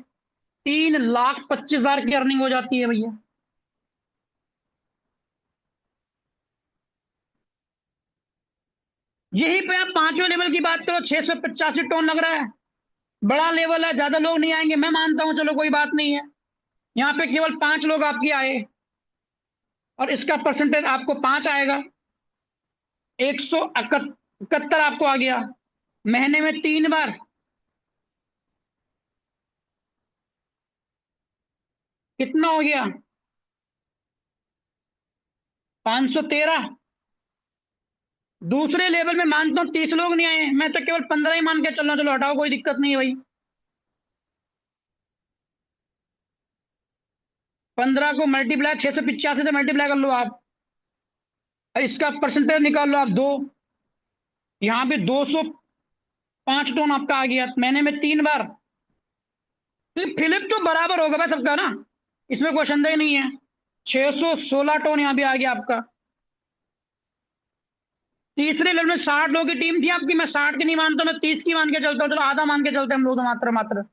3,25,000 की अर्निंग हो जाती है भैया। यहीं पे आप पांचवें लेवल की बात करो, 685 टन लग रहा है, बड़ा लेवल है, ज्यादा लोग नहीं आएंगे, मैं मानता हूं, चलो कोई बात नहीं है। यहाँ पे केवल 5 लोग आपके आए और इसका परसेंटेज आपको 5 आएगा, 171 आपको आ गया। महीने में 3 बार, कितना हो गया? 513। दूसरे लेवल में मानता हूं 30 लोग नहीं आए, मैं तो केवल 15 ही मान के चल रहा हूं। चलो हटाओ, कोई दिक्कत नहीं है भाई। 15 को मल्टीप्लाई 685 से मल्टीप्लाई कर लो आप, और इसका परसेंटेज निकाल लो आप 2। यहाँ पे 205 टन आपका आ गया, महीने में 3 बार। तो फिलिप तो बराबर होगा भाई सबका ना, इसमें कोई संदेह ही नहीं है। 616 टन यहाँ भी आ गया आपका। तीसरे लेवल में 60 लोगों की टीम थी आपकी, मैं 60 की नहीं मानता, मैं 30 की मान के चलता हूँ। चलो आधा मान के चलते हैं हम लोग, तो मात्र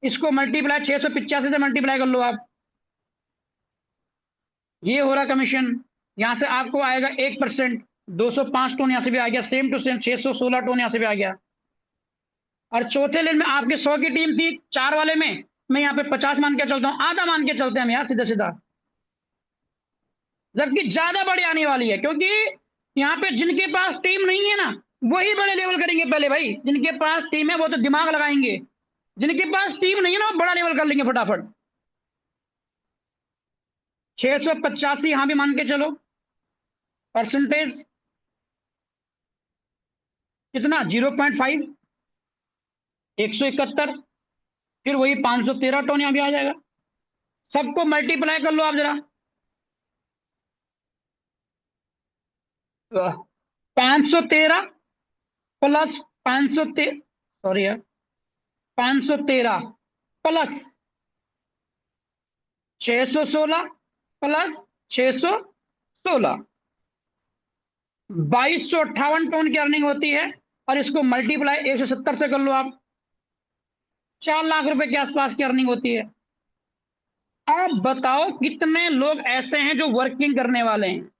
इसको मल्टीप्लाई 685 से मल्टीप्लाई कर लो आप, ये हो रहा कमीशन। यहां से आपको आएगा 1%, 205 टन यहां से भी आ गया, सेम टू सेम 616 टन यहां से भी आ गया। और चौथे लेवल में आपके 100 की टीम थी, 4 वाले में मैं यहाँ पे 50 मान के चलता हूँ, आधा मान के चलते हैं हम यार, सीधा सीधा, जबकि ज्यादा बड़ी आने वाली है। क्योंकि यहाँ पे जिनके पास टीम नहीं है ना, वही बड़े लेवल करेंगे पहले भाई। जिनके पास टीम है वो तो दिमाग लगाएंगे, जिनके पास टीम नहीं है ना वो बड़ा लेवल कर लेंगे फटाफट। 685 यहां भी मान के चलो, परसेंटेज कितना? 0.5, 171, फिर वही 513 टन यहां भी आ जाएगा। सबको मल्टीप्लाई कर लो आप जरा, 513 प्लस 513, सॉरी यार, 513 प्लस 616 प्लस 616, 2258 टन की अर्निंग होती है। और इसको मल्टीप्लाई 170 से कर लो आप, 4 लाख रुपए के आसपास की अर्निंग होती है। अब बताओ कितने लोग ऐसे हैं जो वर्किंग करने वाले हैं,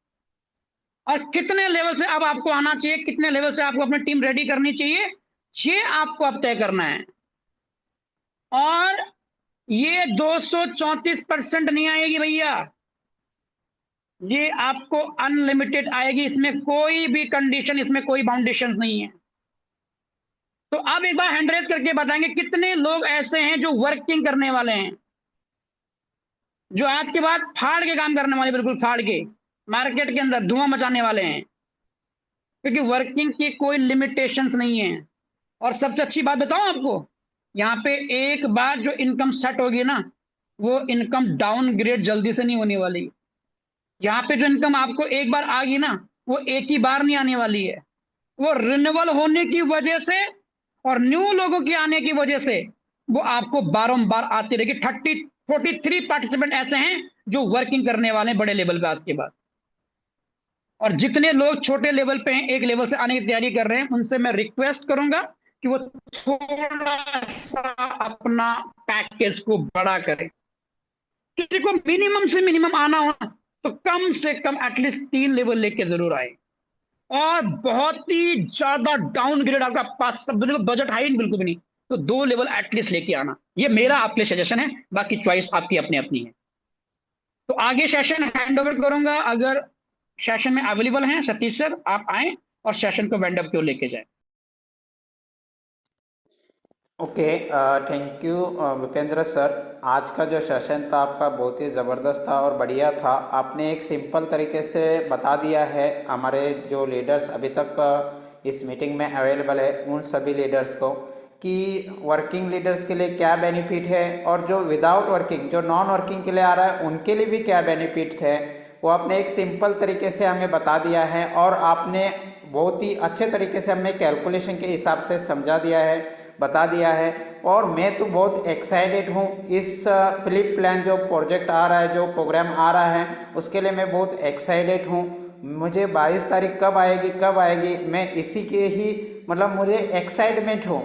और कितने लेवल से अब आपको आना चाहिए, कितने लेवल से आपको अपनी टीम रेडी करनी चाहिए, ये आपको अब तय करना है। और ये 234% नहीं आएगी भैया, ये आपको अनलिमिटेड आएगी, इसमें कोई भी कंडीशन, इसमें कोई बाउंडेशन नहीं है। तो अब एक बार हैंड रेज करके बताएंगे कितने लोग ऐसे हैं जो वर्किंग करने वाले हैं, जो आज के बाद फाड़ के काम करने वाले, बिल्कुल फाड़ के मार्केट के अंदर धुआं मचाने वाले हैं। क्योंकि वर्किंग की कोई लिमिटेशंस नहीं है। और सबसे अच्छी बात बताऊं आपको, यहाँ पे एक बार जो इनकम सेट होगी ना, वो इनकम डाउनग्रेड जल्दी से नहीं होने वाली। यहाँ पे जो इनकम आपको एक बार आ गई ना, वो एक ही बार नहीं आने वाली है, वो रिन्यूअल होने की वजह से और न्यू लोगों के आने की वजह से वो आपको बारंबार आती रहेगी। 43 पार्टिसिपेंट ऐसे हैं जो वर्किंग करने वाले हैं बड़े लेवल पे आज के बाद। और जितने लोग छोटे लेवल पे हैं, एक लेवल से आने की तैयारी कर रहे हैं, उनसे मैं रिक्वेस्ट करूंगा कि वो थोड़ा सा अपना पैकेज को बड़ा करें। किसी को मिनिमम से मिनिमम आना हो ना, तो कम से कम एटलीस्ट 3 लेवल लेके जरूर आए। और बहुत ही ज्यादा डाउनग्रेड आपका पास बिल्कुल बजट हाई बिल्कुल भी नहीं, तो 2 लेवल एटलीस्ट लेके आना, ये मेरा आपके सजेशन है, बाकी चॉइस आपकी अपनी अपनी है। तो आगे सेशन हैंड ओवर करूंगा, अगर सेशन में अवेलेबल हैं सतीश सर, आप आए और सेशन को वेंड अप की ओर लेके जाएं। Okay, thank you Bhupendra sir. आज का जो सेशन था आपका बहुत ही ज़बरदस्त था और बढ़िया था। आपने एक सिंपल तरीके से बता दिया है हमारे जो लीडर्स अभी तक इस मीटिंग में अवेलेबल है उन सभी लीडर्स को, कि वर्किंग लीडर्स के लिए क्या बेनिफिट है और जो विदाउट वर्किंग, जो नॉन वर्किंग के लिए आ रहा है उनके लिए भी क्या बेनिफिट है, वो आपने एक सिंपल तरीके से हमें बता दिया है। और आपने बहुत ही अच्छे तरीके से हमें कैलकुलेशन के हिसाब से समझा दिया है, बता दिया है। और मैं तो बहुत एक्साइटेड हूँ इस फिलिप प्लान जो प्रोजेक्ट आ रहा है, जो प्रोग्राम आ रहा है, उसके लिए मैं बहुत एक्साइटेड हूँ। मुझे 22 तारीख कब आएगी मैं इसी के ही मतलब मुझे एक्साइटमेंट हूँ।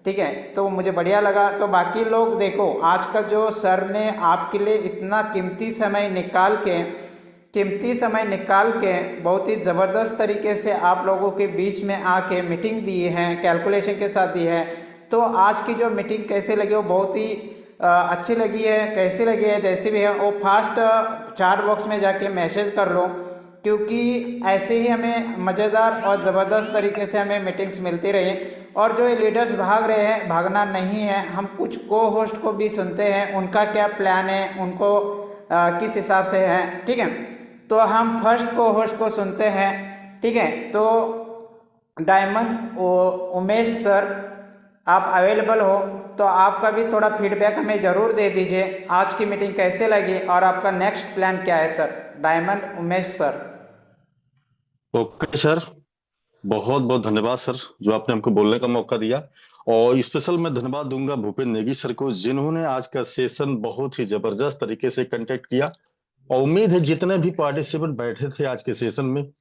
ठीक है, तो मुझे बढ़िया लगा। तो बाकी लोग देखो, आज का जो सर ने आपके लिए इतना कीमती समय निकाल के बहुत ही ज़बरदस्त तरीके से आप लोगों के बीच में आके मीटिंग दी है, कैलकुलेशन के साथ दी है। तो आज की जो मीटिंग कैसे लगी, वो बहुत ही अच्छी लगी है। कैसी लगी है जैसे भी है वो फास्ट चार बॉक्स में जाके मैसेज कर लो, क्योंकि ऐसे ही हमें मज़ेदार और ज़बरदस्त तरीके से हमें मीटिंग्स मिलती रही। और जो ये लीडर्स भाग रहे हैं, भागना नहीं है, हम कुछ को होस्ट को भी सुनते हैं, उनका क्या प्लान है, उनको किस हिसाब से है। ठीक है, तो हम फर्स्ट को होस्ट को सुनते हैं। ठीक है, तो डायमंड उमेश सर, आप अवेलेबल हो तो आपका भी थोड़ा फीडबैक हमें ज़रूर दे दीजिए। आज की मीटिंग कैसे लगी और आपका नेक्स्ट प्लान क्या है sir? Diamond Umesh sir. Okay sir, बहुत बहुत धन्यवाद सर, जो आपने हमको बोलने का मौका दिया। और स्पेशल मैं धन्यवाद दूंगा भूपेंद्र नेगी सर को, जिन्होंने आज का सेशन बहुत ही जबरदस्त तरीके से कंडक्ट किया। और उम्मीद है जितने भी पार्टिसिपेंट बैठे थे आज के सेशन में,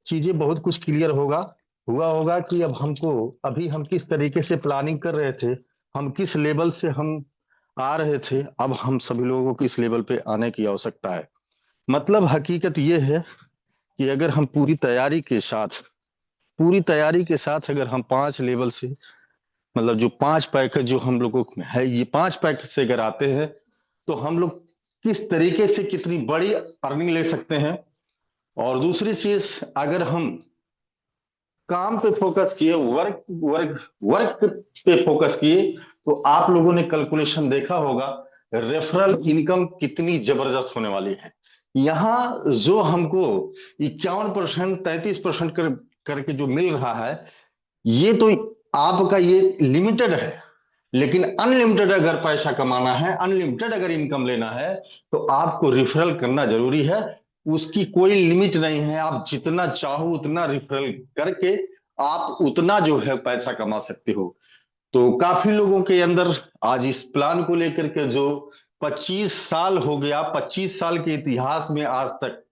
चीजें बहुत कुछ क्लियर हुआ होगा कि अब हमको, अभी हम किस तरीके से प्लानिंग कर रहे थे, हम किस लेवल से हम आ रहे थे, अब हम सभी लोगों को किस लेवल पे आने की आवश्यकता है। मतलब हकीकत यह है कि अगर हम पूरी तैयारी के साथ अगर हम 5 लेवल से, मतलब जो 5 पैकेज जो हम लोगों को है, ये 5 पैकेज से अगर आते हैं, तो हम लोग किस तरीके से कितनी बड़ी अर्निंग ले सकते हैं। और दूसरी चीज, अगर हम काम पे फोकस किए, वर्क वर्क वर्क पे फोकस किए, तो आप लोगों ने कैलकुलेशन देखा होगा, रेफरल इनकम कितनी जबरदस्त होने वाली है। यहाँ जो हमको 51%, 33% करके जो मिल रहा है, ये तो आपका ये लिमिटेड है। लेकिन अनलिमिटेड अगर पैसा कमाना है, अनलिमिटेड अगर इनकम लेना है, तो आपको रिफरल करना जरूरी है। उसकी कोई लिमिट नहीं है, आप जितना चाहो उतना रिफरल करके आप उतना जो है पैसा कमा सकते हो। तो काफी लोगों के अंदर आज इस प्लान को लेकर के, जो 25 साल हो गया, 25 साल के इतिहास में आज तक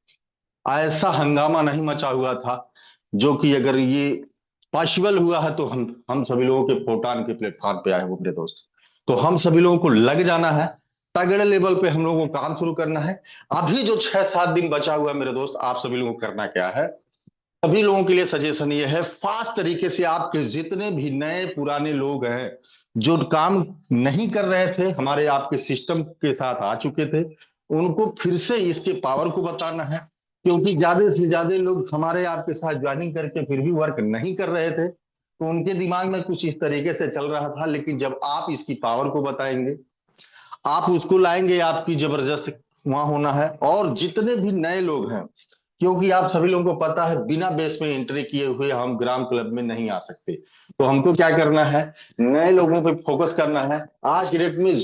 ऐसा हंगामा नहीं मचा हुआ था, जो कि अगर ये पॉसिबल हुआ है तो हम सभी लोगों के फोटान के प्लेटफॉर्म पे आए हो मेरे दोस्त। तो हम सभी लोगों को लग जाना है, तगड़े लेवल पे हम लोगों को काम शुरू करना है। अभी जो 6-7 दिन बचा हुआ है मेरे दोस्त, आप सभी लोगों को करना क्या है, सभी लोगों के लिए सजेशन ये है, फास्ट तरीके से आपके जितने भी नए पुराने लोग हैं जो काम नहीं कर रहे थे, हमारे आपके सिस्टम के साथ आ चुके थे, उनको फिर से इसके पावर को बताना है। क्योंकि ज्यादा से ज्यादा लोग हमारे आपके साथ ज्वाइनिंग करके फिर भी वर्क नहीं कर रहे थे, तो उनके दिमाग में कुछ इस तरीके से चल रहा था। लेकिन जब आप इसकी पावर को बताएंगे, आप उसको लाएंगे, आपकी जबरदस्त वहां होना है। और जितने भी नए लोग हैं, क्योंकि आप सभी लोगों को पता है बिना बेस में एंट्री किए हुए हम ग्राम क्लब में नहीं आ सकते, तो हमको क्या करना है, नए लोगों पे फोकस करना है। आज की डेट में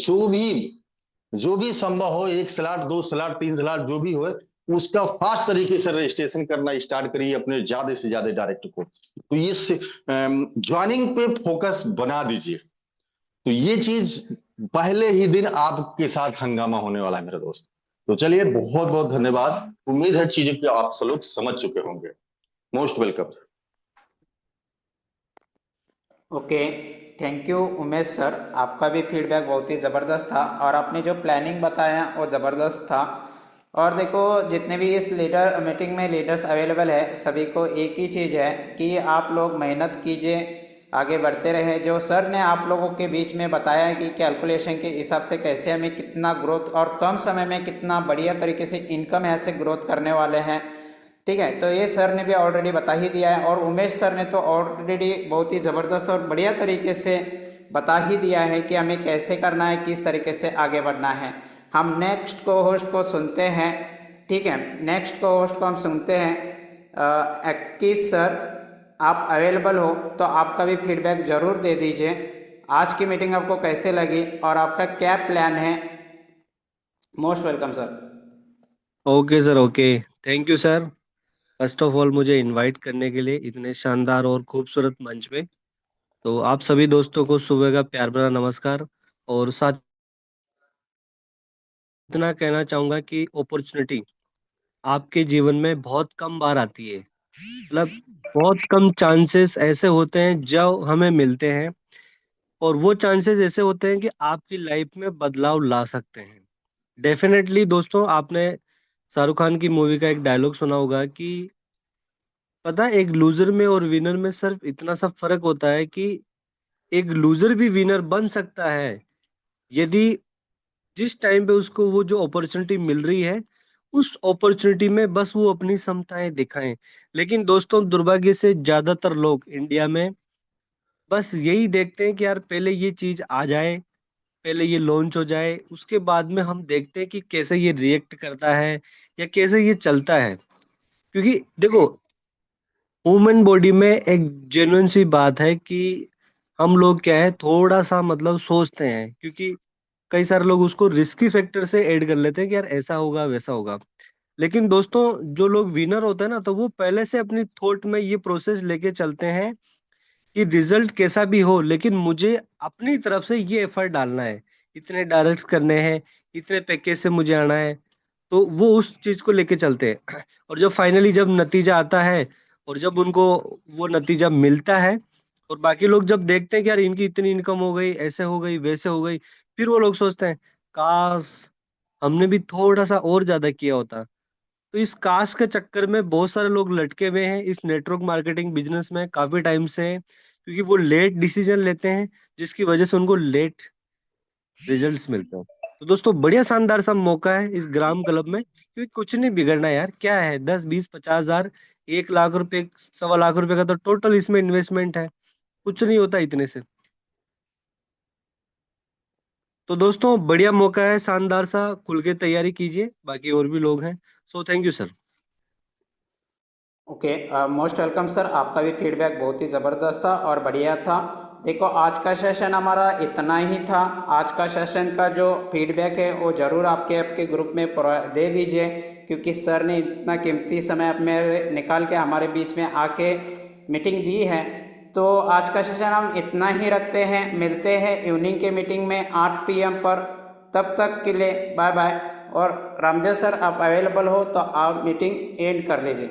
जो भी संभव हो, 1 स्लॉट, 2 स्लॉट, 3 स्लॉट जो भी हो, उसका फास्ट तरीके से रजिस्ट्रेशन करना स्टार्ट करिए अपने ज्यादा से ज्यादा डायरेक्ट को। तो इस ज्वाइनिंग पे फोकस बना दीजिए। तो ये चीज पहले ही दिन आपके साथ हंगामा होने वाला है मेरे दोस्त। तो चलिए, बहुत बहुत धन्यवाद। उम्मीद है चीजें कि आप सब लोग समझ चुके होंगे। Most welcome. Okay, thank you Umesh sir. आपका भी फीडबैक बहुत ही ज़बरदस्त था और आपने जो प्लानिंग बताया वो ज़बरदस्त था। और देखो, जितने भी इस लीडर मीटिंग में लीडर्स अवेलेबल है, सभी को एक ही चीज़ है कि आप लोग मेहनत कीजिए, आगे बढ़ते रहे। जो सर ने आप लोगों के बीच में बताया है कि कैलकुलेशन के हिसाब से कैसे हमें कितना ग्रोथ और कम समय में कितना बढ़िया तरीके से इनकम ऐसे ग्रोथ करने वाले हैं। ठीक है, तो ये सर ने भी ऑलरेडी बता ही दिया है। और उमेश सर ने तो ऑलरेडी बहुत ही ज़बरदस्त और बढ़िया तरीके से बता ही दिया है कि हमें कैसे करना है, किस तरीके से आगे बढ़ना है। हम नेक्स्ट को होस्ट को सुनते हैं। ठीक है, नेक्स्ट को होस्ट को हम सुनते हैं। 21 सर, आप अवेलेबल हो तो आपका भी फीडबैक ज़रूर दे दीजिए। आज की मीटिंग आपको कैसे लगी और आपका क्या प्लान है? Most welcome sir. Okay sir, okay. Thank you sir, first of all मुझे इनवाइट करने के लिए इतने शानदार और खूबसूरत मंच पे। तो आप सभी दोस्तों को सुबह का प्यार भरा नमस्कार। और साथ इतना कहना चाहूंगा कि अपॉर्चुनिटी आपके जीवन में बहुत कम बार आती है। मतलब बहुत कम चांसेस ऐसे होते हैं जो हमें मिलते हैं, और वो चांसेस ऐसे होते हैं कि आपकी लाइफ में बदलाव ला सकते हैं। डेफिनेटली दोस्तों, आपने शाहरुख खान की मूवी का एक डायलॉग सुना होगा कि पता है, एक लूजर में और विनर में सिर्फ इतना सा फर्क होता है कि एक लूजर भी विनर बन सकता है यदि जिस टाइम पे उसको वो जो अपॉर्चुनिटी मिल रही है, उस अपॉर्चुनिटी में बस वो अपनी क्षमताएं दिखाएं। लेकिन दोस्तों, दुर्भाग्य से ज्यादातर लोग इंडिया में बस यही देखते हैं कि यार पहले ये चीज आ जाए, पहले ये लॉन्च हो जाए, उसके बाद में हम देखते हैं कि कैसे ये रिएक्ट करता है या कैसे ये चलता है। क्योंकि देखो, ह्यूमन बॉडी में एक जेन्युइन सी बात है कि हम लोग क्या है, थोड़ा सा मतलब सोचते हैं, क्योंकि कई सारे लोग उसको रिस्की फैक्टर से ऐड कर लेते हैं कि यार ऐसा होगा वैसा होगा। लेकिन दोस्तों, जो लोग विनर होते हैं ना, तो वो पहले से अपनी थॉट में ये प्रोसेस लेके चलते हैं कि रिजल्ट कैसा भी हो, लेकिन मुझे अपनी तरफ से ये एफर्ट डालना है, इतने डायरेक्ट करने हैं, इतने पैकेज से मुझे आना है। तो वो उस चीज को लेके चलते हैं। और जब फाइनली जब नतीजा आता है, और जब उनको वो नतीजा मिलता है, और बाकी लोग जब देखते हैं कि यार इनकी इतनी इनकम हो गई, ऐसे हो गई वैसे हो गई, फिर वो लोग सोचते हैं काश हमने भी थोड़ा सा और ज्यादा किया होता। तो इस काश के चक्कर में बहुत सारे लोग लटके हुए हैं इस नेटवर्क मार्केटिंग बिजनेस में काफी टाइम से, क्योंकि वो लेट डिसीजन लेते हैं, जिसकी वजह से उनको लेट रिजल्ट्स मिलते हैं। तो दोस्तों, बढ़िया शानदार सा मौका है इस ग्राम क्लब में, क्योंकि कुछ नहीं बिगड़ना यार। क्या है, 10 20 50 हजार, 1 लाख रुपए, 1.25 लाख रुपए का तो टोटल इसमें इन्वेस्टमेंट है। कुछ नहीं होता इतने से। तो दोस्तों, बढ़िया मौका है, शानदार सा, खुल के तैयारी कीजिए, बाकी और भी लोग हैं। So thank you sir. Okay, most welcome sir. आपका भी फीडबैक बहुत ही ज़बरदस्त था और बढ़िया था। देखो, आज का सेशन हमारा इतना ही था। आज का सेशन का जो फीडबैक है वो ज़रूर आपके आपके ग्रुप में दे दीजिए, क्योंकि सर ने इतना कीमती समय अपने निकाल के हमारे बीच में आके मीटिंग दी है। तो आज का सेशन हम इतना ही रखते हैं। मिलते हैं इवनिंग के मीटिंग में 8 PM पर। तब तक के लिए बाय बाय। और रामदेव सर, आप अवेलेबल हो तो आप मीटिंग एंड कर लीजिए।